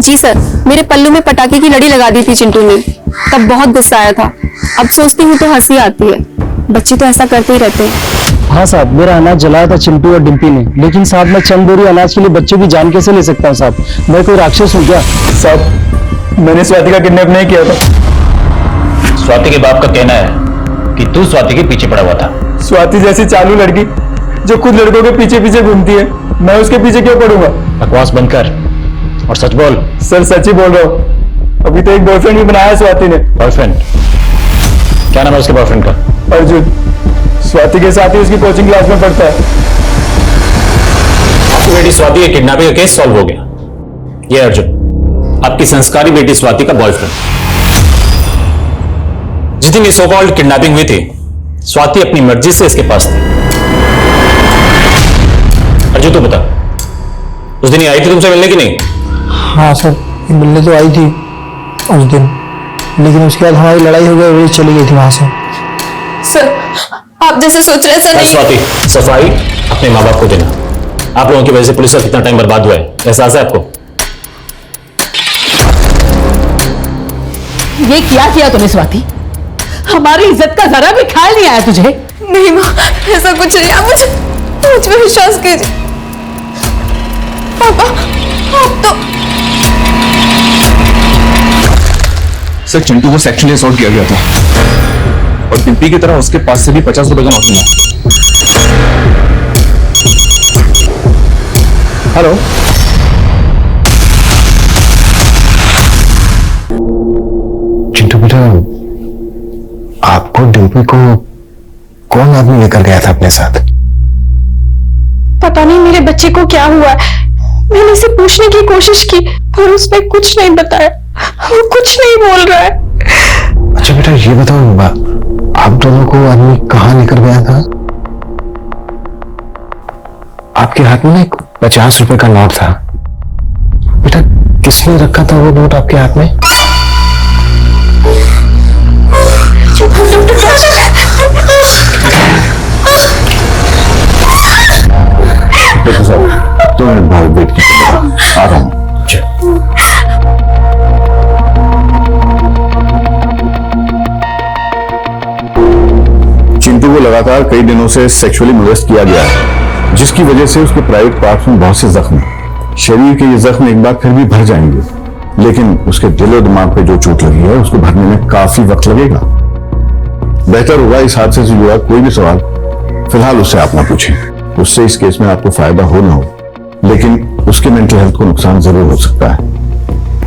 Speaker 6: जी सर, मेरे पल्लू में पटाखे की लड़ी लगा दी थी चिंटू ने, तब बहुत गुस्सा आया था। अब सोचती हूँ तो हंसी आती है। बच्चे तो ऐसा करते ही रहते हैं।
Speaker 2: हाँ साहब, मेरा अनाज जलाया था चिंटू और डिम्पी ने, लेकिन साहब मैं चंद बोरी अनाज के लिए बच्चे की जान कैसे ले सकता हूँ साहब? मैं कोई राक्षस हूँ क्या?
Speaker 8: साहब मैंने स्वाति का किडनैप नहीं किया था।
Speaker 9: स्वाति के बाप का कहना है कि तू स्वाति के पीछे पड़ा हुआ था।
Speaker 8: स्वाति जैसी चालू लड़की जो खुद लड़कों के पीछे पीछे घूमती है, मैं उसके पीछे क्यों पड़ूंगा?
Speaker 9: बकवास बंद कर और सच बोल।
Speaker 8: सर सच ही बोल रहा हूँ, अभी तो एक बॉयफ्रेंड भी बनाया स्वाति ने।
Speaker 9: बॉयफ्रेंड? क्या नाम है उसके बॉयफ्रेंड का?
Speaker 8: अर्जुन। स्वाति के साथ ही उसकी कोचिंग क्लास में पढ़ता है।
Speaker 9: आपकी बेटी स्वाति के किडनैपिंग का केस सॉल्व हो गया। ये अर्जुन आपकी संस्कारी बेटी स्वाति का बॉयफ्रेंड। जिस दिन ये सो कॉल्ड किडनैपिंग हुई थी, स्वाति अपनी मर्जी से इसके पास थी। अर्जुन तू बता, उस दिन ये आई थी तुमसे मिलने की नहीं?
Speaker 13: हाँ सर, मिलने तो आई थी उस दिन, लेकिन उसके बाद हमारी लड़ाई हो गई, वही चली गई थी वहां से।
Speaker 6: सर आप जैसे सोच रहे हैं सर नहीं।
Speaker 9: स्वाति, सफाई अपने माँ बाप को देना। आप लोगों की वजह से पुलिस का कितना टाइम बर्बाद हुआ है, एहसास है आपको?
Speaker 7: ये क्या किया तूने स्वाति? हमारी इज्जत का जरा भी ख्याल नहीं आया तुझे?
Speaker 6: नहीं माँ, ऐसा कुछ नहीं। आप मुझ पे विश्वास कीजिए। पापा आप तो।
Speaker 8: सर चिंटू को सेक्सुअली असॉल्ट किया गया था और डिम्पी की तरह उसके पास से भी 50 रुपए का नोट मिला।
Speaker 13: हेलो, चिंटू बेटा, आपको डिम्पी को कौन आदमी लेकर गया था अपने साथ?
Speaker 6: पता नहीं मेरे बच्चे को क्या हुआ है। मैंने उसे पूछने की कोशिश की पर उसने कुछ नहीं बताया, वो कुछ नहीं बोल रहा है।
Speaker 13: अच्छा बेटा ये बताओ, आप दोनों को आदमी कहाँ लेकर गया था? आपके हाथ में ना एक 50 रुपए का नोट था, किसने रखा था वो नोट आपके हाथ में?
Speaker 8: देखो साहब, 2 मिनट बाहर वेट कीजिए, आ रहा हूँ। चिंटू को लगातार कई दिनों से सेक्सुअली मोलेस्ट किया गया है, जिसकी वजह से उसके प्राइवेट पार्ट्स में बहुत से जख्म हैं। शरीर के ये जख्म एक बार फिर भी भर जाएंगे, लेकिन उसके दिल और दिमाग पे जो चोट लगी है उसको भरने में काफी वक्त लगेगा। बेहतर होगा इस हादसे से जुड़ा कोई भी सवाल फिलहाल उससे आप ना पूछें। उससे इस केस में आपको फायदा हो ना हो, लेकिन उसके मेंटल हेल्थ को नुकसान जरूर हो सकता है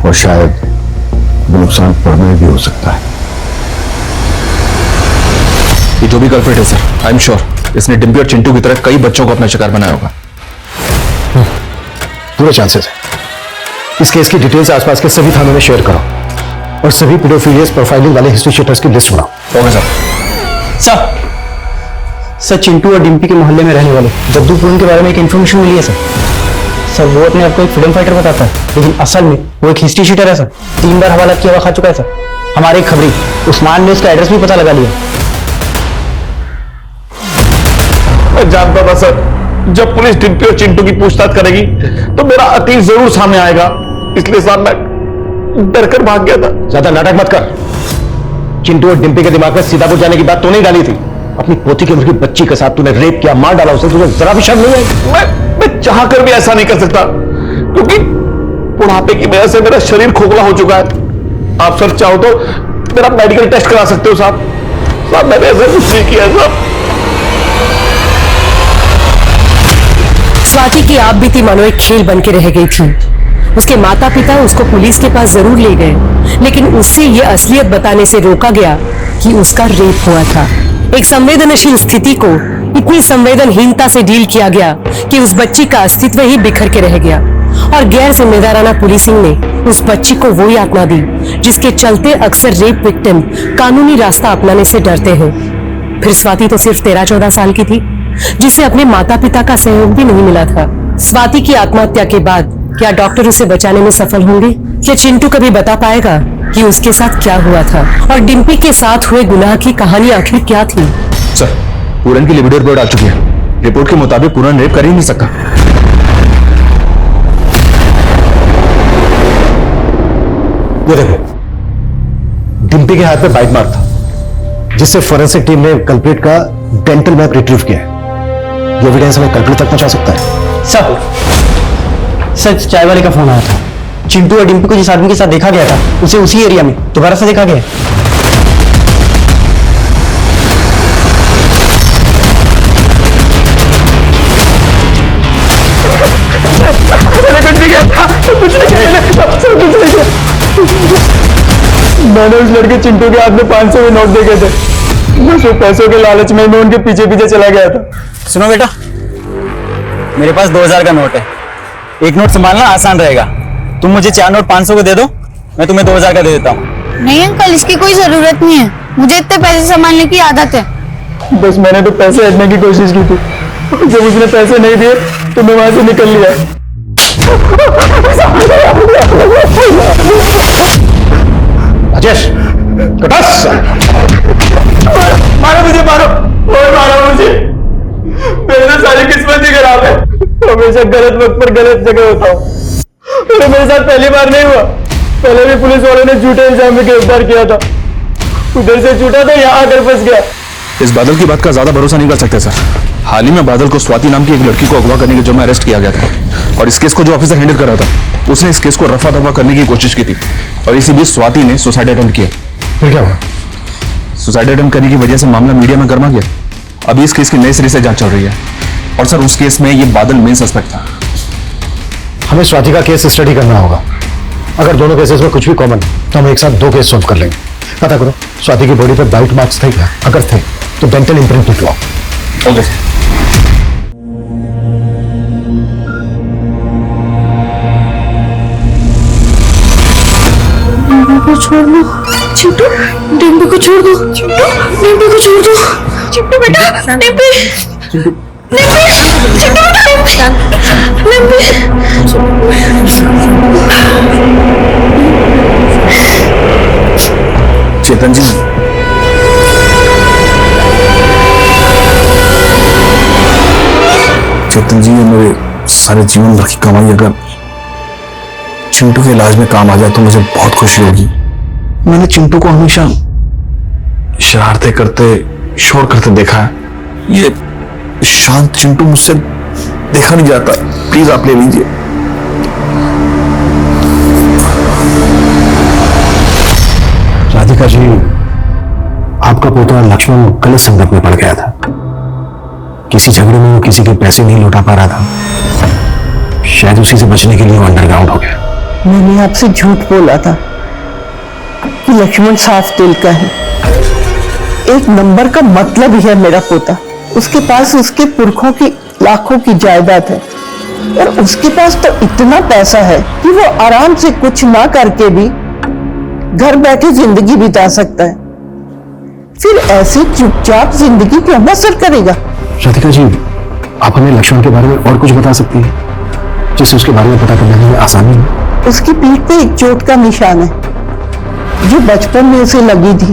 Speaker 8: और शायद वो नुकसान परमानेंट भी हो सकता है।
Speaker 14: ये जो भी कल्प्रिट है सर, आई एम श्योर इसने डिम्पी और चिंटू की तरह कई बच्चों को अपना शिकार बनाया होगा।
Speaker 13: पूरे चांसेस है। इस केस की डिटेल्स आसपास के सभी थानों में शेयर करो और सभी पेडोफिलियस प्रोफाइलिंग वाले हिस्ट्री शीटर्स की लिस्ट बनाओ।
Speaker 14: Okay sir.
Speaker 15: सर चिंटू और डिम्पी के मोहल्ले में रहने वाले जद्दू पूरन के बारे में एक इन्फॉर्मेशन मिली है सर। वो अपने आप को एक फ्रीडम फाइटर बताता है, लेकिन असल में वो एक हिस्ट्री शीटर है सर। 3 बार हवाला की हवा खा चुका है सर। हमारे एक खबरी उस्मान ने उसका एड्रेस भी पता लगा लिया।
Speaker 10: मैं जानता था सर, जब पुलिस डिम्पी और चिंटू की पूछताछ करेगी तो मेरा अतीत जरूर सामने आएगा, इसलिए सर मैं डर कर भाग गया था।
Speaker 13: ज्यादा नाटक मत कर। चिंटू और डिम्पी के दिमाग में सीतापुर जाने की बात तो नहीं डाली थी। अपनी पोती की उनकी बच्ची के साथ तूने रेप किया, मार डाला उसे, तुझे जरा भी शर्म नहीं आई?
Speaker 10: मैं चाह कर भी ऐसा नहीं कर सकता, क्योंकि बुढ़ापे की वजह से मेरा शरीर खोखला हो चुका है। आप सर चाहो तो मेरा मेडिकल टेस्ट करा सकते हो साहब। साहब मैंने ऐसा कुछ नहीं किया साहब।
Speaker 7: स्वाति की आप बीती मानो एक खेल बन के रह गई थी। उसके माता पिता उसको पुलिस के पास जरूर ले गए, लेकिन उससे ये असलियत बताने से रोका गया कि उसका रेप हुआ था। एक संवेदनशील स्थिति को इतनी संवेदनहीनता से डील किया गया कि उस बच्ची का अस्तित्व ही बिखर के रह गया और गैर जिम्मेदाराना पुलिसिंग ने उस बच्ची को वो यातना दी जिसके चलते अक्सर रेप विक्टिम कानूनी रास्ता अपनाने से डरते हैं। फिर स्वाति तो सिर्फ 13-14 साल की थी, जिसे अपने माता पिता का सहयोग भी नहीं मिला था। स्वाति की आत्महत्या के बाद क्या डॉक्टर उसे बचाने में सफल होंगे? क्या चिंटू कभी बता पाएगा कि उसके साथ क्या हुआ था और डिम्पी के साथ हुए गुनाह की कहानी आखिर क्या थी?
Speaker 14: सर पूरन की लिबिडो रिपोर्ट आ चुकी है। रिपोर्ट के मुताबिक पूरन रेप कर ही नहीं सकता।
Speaker 13: ये देखो, डिम्पी के हाथ में बाइट मार्क था, जिससे फोरेंसिक टीम ने कल्प्रिट का डेंटल मैप रिट्रीव किया है। ये एविडेंस हमें कल्प्रिट तक पहुंचा सकता है।
Speaker 15: सर चाय वाले का फोन आया था। चिंटू और डिम्पी को जिस आदमी के साथ देखा गया था उसे उसी एरिया में दोबारा से देखा गया।
Speaker 1: मैंने उस लड़के चिंटू के हाथ में 500 के नोट देखे थे। मुझे पैसों के लालच में मैं उनके पीछे पीछे चला गया था।
Speaker 15: सुनो बेटा, मेरे पास 2000 का नोट है। एक नोट संभालना आसान रहेगा। तुम मुझे 4 नोट 500 को दे दो, मैं तुम्हें 2000 का दे देता हूँ।
Speaker 12: नहीं अंकल, इसकी कोई जरूरत नहीं है। मुझे इतने पैसे संभालने की आदत है।
Speaker 1: बस मैंने तो पैसे हटने की कोशिश की थी। जब उसने पैसे नहीं दिए तो मैं वहां से निकल लिया।
Speaker 13: राजेश, कटास!
Speaker 1: मारो मुझे, मारो और मारो मुझे। मेरी तो सारी किस्मत ही खराब है। हमेशा गलत वक्त पर गलत जगह होता हूँ। और मेरे साथ पहली बार नहीं हुआ। पहले भी पुलिस वालों ने झूठे इल्जाम में गिरफ्तार किया था। उधर से झूठा तो यहाँ आकर फंस गया।
Speaker 14: इस बादल की बात का ज्यादा भरोसा नहीं कर सकते सर। हाल ही में बादल को स्वाति नाम की एक लड़की को अगवा करने के जुर्म में अरेस्ट किया गया था और इस केस को जो ऑफिसर हैंडल कर रहा था उसने इस केस को रफा दफा करने की कोशिश की थी और इसी बीच स्वाति ने सुसाइड अटेम्प्ट किया।
Speaker 13: फिर क्या हुआ?
Speaker 14: सुसाइड अटेम्प्ट करने की वजह से मामला मीडिया में गर्मा गया। अभी इस केस की नए सिरे से जांच चल रही है और सर उस केस में ये बादल मेन सस्पेक्ट था।
Speaker 13: हमें स्वाति का केस स्टडी करना होगा। अगर दोनों केसेस में कुछ भी कॉमन तो हम एक साथ 2 केस सॉल्व कर लेंगे। पता करो स्वाति की बॉडी पर बाइट मार्क्स थे क्या? अगर थे तो डेंटल इम्प्रिंट निकलवाओ।
Speaker 14: Okay sir.
Speaker 12: को छोड़ दो चिंटू, डिम्पी को छोड़ दो चिंटू, डिम्पी को छोड़ दो चिंटू बेटा, डिम्पी
Speaker 14: चेतन जी, चेतन जी, ये मेरे सारे जीवन भर की कमाई अगर चिंटू के इलाज में काम आ जाए तो मुझे बहुत खुशी होगी। मैंने चिंटू को हमेशा शरारतें करते, शोर करते देखा है। ये शांत चिंटू मुझसे देखा नहीं जाता। प्लीज आप ले लीजिए।
Speaker 13: राधिका जी, आपका पोता लक्ष्मण गलत संगत में पड़ गया था। किसी झगड़े में वो किसी के पैसे नहीं लौटा पा रहा था। शायद उसी से बचने के लिए वो अंडरग्राउंड हो गया।
Speaker 11: मैंने आपसे झूठ बोला था कि लक्ष्मण साफ दिल का है, एक नंबर का मतलब ही है मेरा पोता। उसके पास उसके पुरखों की लाखों की जायदाद है और उसके पास तो इतना पैसा है कि वो आराम से कुछ ना करके भी घर बैठे जिंदगी बिता सकता है। फिर ऐसे चुपचाप जिंदगी क्यों बसर करेगा?
Speaker 13: राधिका जी, आप हमें लक्ष्मण के बारे में और कुछ बता सकती हैं जिससे उसके बारे में पता करने में आसानी हो?
Speaker 11: उसकी पीठ पे एक चोट का निशान है जो बचपन में उसे लगी थी।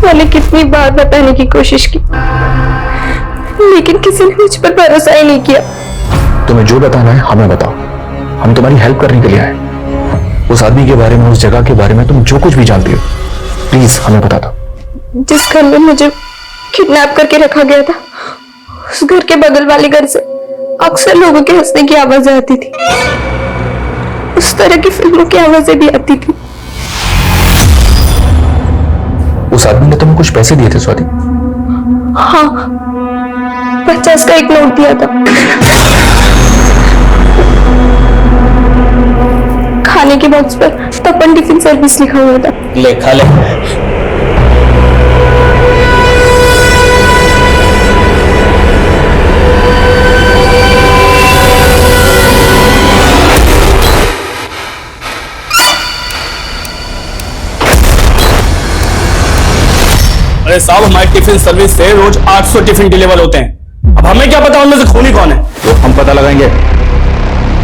Speaker 6: मैंने कितनी बार बताने की कोशिश की, लेकिन किसी ने मुझ पर भरोसा ही नहीं किया।
Speaker 14: तुम्हें जो बताना है हमें बताओ, हम तुम्हारी हेल्प करने के लिए आए। उस आदमी के बारे में, उस जगह के बारे में तुम जो कुछ भी जानती हो, प्लीज हमें बता दो।
Speaker 6: जिस घर में मुझे किडनैप करके रखा गया था, उस घर के बगल वाले घर से अक्सर लोगों के हंसने की आवाजें आती थी। उस तरह की फिल्मों की आवाजें भी आती थी।
Speaker 14: उस आदमी ने तुम्हें कुछ पैसे दिए थे स्वाति?
Speaker 6: हाँ, 50 का एक नोट दिया था। खाने के बॉक्स पर तपन टिफिन सर्विस लिखा हुआ था।
Speaker 15: ले खा ले।
Speaker 9: अरे साहब, हमारी टिफिन सर्विस से रोज 800 टिफिन डिलीवर होते हैं। अब हमें क्या पता उनमें से खूनी कौन है?
Speaker 14: तो हम पता लगाएंगे।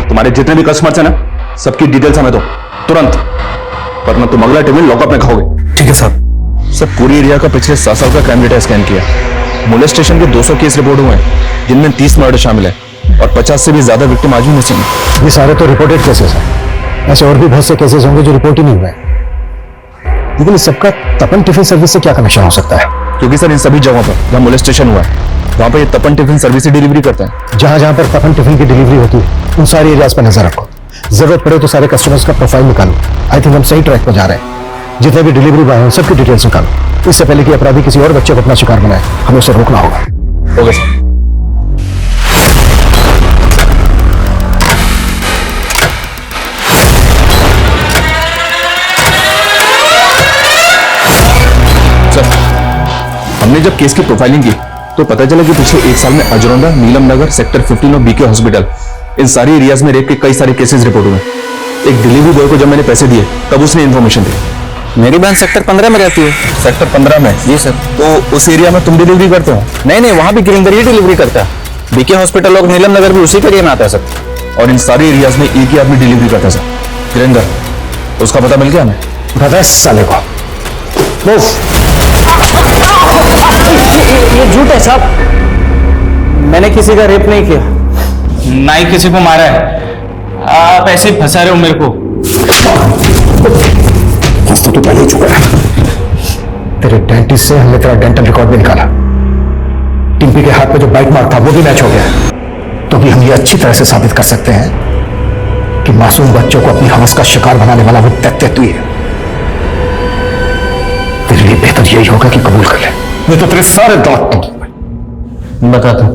Speaker 14: तुम्हारे जितने भी कस्टमर्स हैं ना, सबकी डिटेल्स हमें दो तुरंत, वरना तुम अगला टिफिन लॉकअप में खाओगे। ठीक है साहब। सर, पूरी एरिया का पिछले 7 साल का क्राइम डेटा स्कैन किया। मोलेस्टेशन के 200 केस रिपोर्ट हुए हैं, जिनमें 30 मर्डर शामिल है और 50 से भी ज्यादा विक्टिम आज भी मिसिंग है।
Speaker 13: ये सारे तो रिपोर्टेड केसेस हैं। ऐसे और भी बहुत से केसेस होंगे जो रिपोर्ट ही नहीं हुए, लेकिन इस सबका तपन टिफिन सर्विस से क्या कनेक्शन हो सकता है?
Speaker 14: क्योंकि सर, इन सभी जगहों पर जहां मोलेस्टेशन हुआ है, वहां पर ये तपन टिफिन सर्विस से डिलीवरी करते हैं।
Speaker 13: जहां जहां पर तपन टिफिन की डिलीवरी होती है, उन सारी एरियाज पर नजर रखो। जरूरत पड़े तो सारे कस्टमर्स का प्रोफाइल निकालो। आई थिंक हम सही ट्रैक पर जा रहे हैं। जितने भी डिलीवरी बॉय हैं, सबकी डिटेल्स निकालो। इससे पहले कि अपराधी किसी और बच्चे को अपना शिकार बनाए, हमें उसे रोकना होगा।
Speaker 14: Okay sir. हमने जब केस की प्रोफाइलिंग की तो पता चला कि पिछले 1 साल में अजरौंदा, नीलम नगर, सेक्टर 15 और बीके हॉस्पिटल, इन सारी एरियाज में रेप के कई सारे केसेस रिपोर्ट हुए। एक डिलीवरी बॉय को जब मैंने पैसे दिए तब उसने इन्फॉर्मेशन दी।
Speaker 15: मेरी बहन सेक्टर 15 में रहती है।
Speaker 14: सेक्टर 15 में?
Speaker 15: जी सर।
Speaker 14: तो उस एरिया में तुम डिलीवरी करते हो?
Speaker 15: नहीं नहीं, वहां भी गिरिंदर ही डिलीवरी करता है। बीके हॉस्पिटल और नीलम नगर भी उसी के एरिया में आता है सर।
Speaker 14: और इन सारे एरियाज में एक ही आदमी डिलीवरी करता है सर, गिरिंदर। उसका पता मिल गया हमें?
Speaker 13: पता है साले को।
Speaker 15: ये झूठ है साहब, मैंने किसी का रेप नहीं किया, ना ही किसी को मारा है। आप ऐसे ही फंसा रहे हो मेरे को।
Speaker 13: तो पहले ही चुका है। तेरे डेंटिस्ट से हमने तेरा डेंटल रिकॉर्ड भी निकाला। टिम्पी के हाथ में जो बाइट मार्क था वो भी मैच हो गया। तो भी हम ये अच्छी तरह से साबित कर सकते हैं कि मासूम बच्चों को अपनी हवस का शिकार बनाने वाला वो तेतुई है। तेरे लिए बेहतर यही होगा कि कबूल कर ले, नहीं तो तेरे सारे दांत टूट।
Speaker 15: बता दो,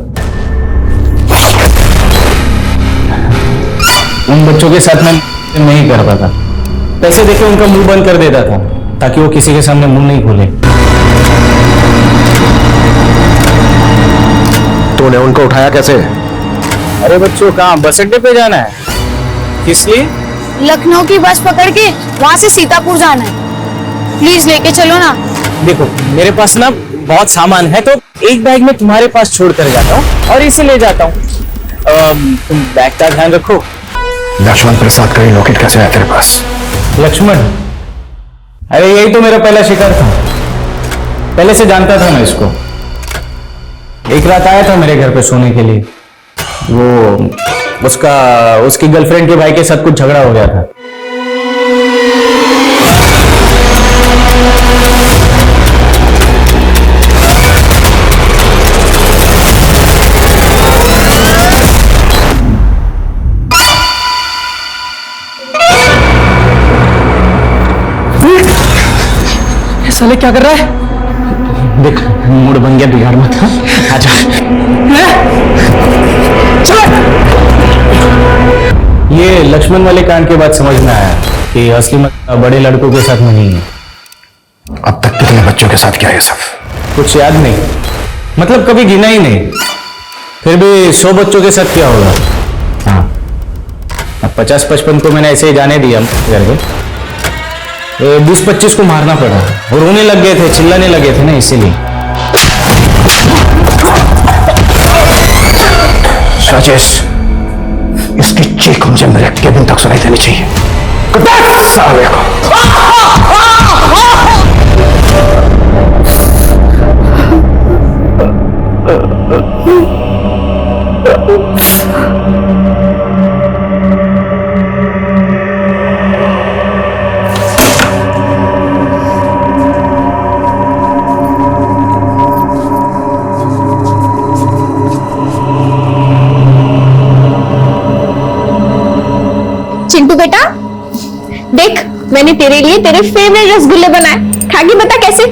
Speaker 15: उन बच्चों के साथ मैं नहीं करता था। पैसे देके उनका मुंह बंद कर देता था ताकि वो किसी के सामने मुंह नहीं खोले।
Speaker 13: तूने उनको उठाया कैसे?
Speaker 15: अरे बच्चों, कहाँ बस अड्डे पे जाना है? किस लिए?
Speaker 5: लखनऊ की बस पकड़ के वहां से सीतापुर जाना है। प्लीज लेके चलो ना।
Speaker 15: देखो, मेरे पास ना बहुत सामान है तो एक बैग में तुम्हारे पास छोड़ कर जाता हूँ और इसे ले जाता हूँ। तुम बैग का ध्यान रखो।
Speaker 13: लक्ष्मण प्रसाद का ये लॉकेट कैसे आया तेरे पास?
Speaker 15: लक्ष्मण? अरे यही तो मेरा पहला शिकार था, पहले से जानता था मैं इसको। एक रात आया था मेरे घर पे सोने के लिए, वो उसकी गर्लफ्रेंड के भाई के साथ कुछ झगड़ा हो गया था।
Speaker 11: साले क्या कर रहा है?
Speaker 15: देख मूड बन गया, बिगाड़ मत। आजा। ये लक्ष्मण वाले कांड के बाद समझ में आया कि असली मतलब बड़े लड़कों के साथ नहीं है।
Speaker 13: अब तक कितने बच्चों के साथ किया ये सब?
Speaker 15: कुछ याद नहीं, मतलब कभी गिना ही नहीं। फिर भी 100 बच्चों के साथ क्या होगा। हाँ, अब 50-55 को मैंने ऐसे ही जाने दिया करके। 20-25 को मारना पड़ा, वो रोने लग गए थे, चिल्लाने लगे थे ना, इसीलिए।
Speaker 13: राजेश, इसकी चीख मुझे मेरे केबिन तक सुनाई देनी चाहिए। साले को।
Speaker 12: चिंटू बेटा देख, मैंने तेरे लिए तेरे फेवरेट रसगुल्ले बनाए, खा के बता कैसे।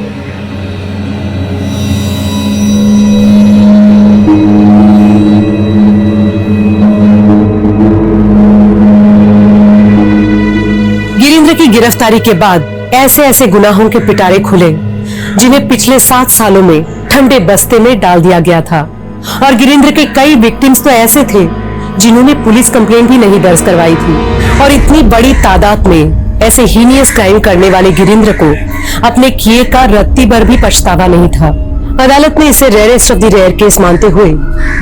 Speaker 7: गिरीन्द्र की गिरफ्तारी के बाद ऐसे ऐसे गुनाहों के पिटारे खुले जिन्हें पिछले 7 सालों में ठंडे बस्ते में डाल दिया गया था। और गिरीन्द्र के कई विक्टिम्स तो ऐसे थे जिन्होंने पुलिस कंप्लेंट भी नहीं दर्ज करवाई थी। और इतनी बड़ी तादाद में ऐसे हीनियस क्राइम करने वाले गिरीन्द्र को अपने किए का रत्ती भर भी पछतावा नहीं था। अदालत ने इसे rarest of the rare case मानते हुए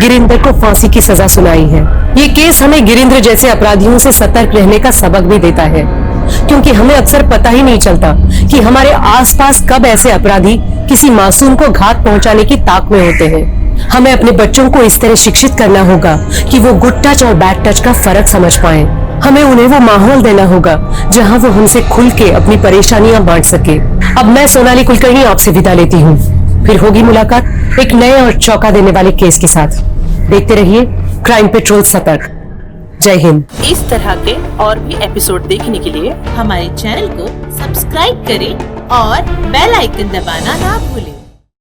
Speaker 7: गिरीन्द्र को फांसी की सजा सुनाई है। ये केस हमें गिरीन्द्र जैसे अपराधियों से सतर्क रहने का सबक भी देता है, क्योंकि हमें अक्सर पता ही नहीं चलता कि हमारे आसपास कब ऐसे अपराधी किसी मासूम को घात पहुंचाने की ताक में होते हैं। हमें अपने बच्चों को इस तरह शिक्षित करना होगा कि वो गुड टच और बैड टच का फर्क समझ पाएं। हमें उन्हें वो माहौल देना होगा जहां वो हमसे खुल के अपनी परेशानियां बांट सके। अब मैं सोनाली कुलकर्णी आपसे विदा लेती हूँ, फिर होगी मुलाकात एक नए और चौंका देने वाले केस के साथ। देखते रहिए क्राइम पेट्रोल सतर्क। जय हिंद।
Speaker 16: इस तरह के और भी एपिसोड देखने के लिए हमारे चैनल को सब्सक्राइब करें और बेल आइकन दबाना ना भूलें।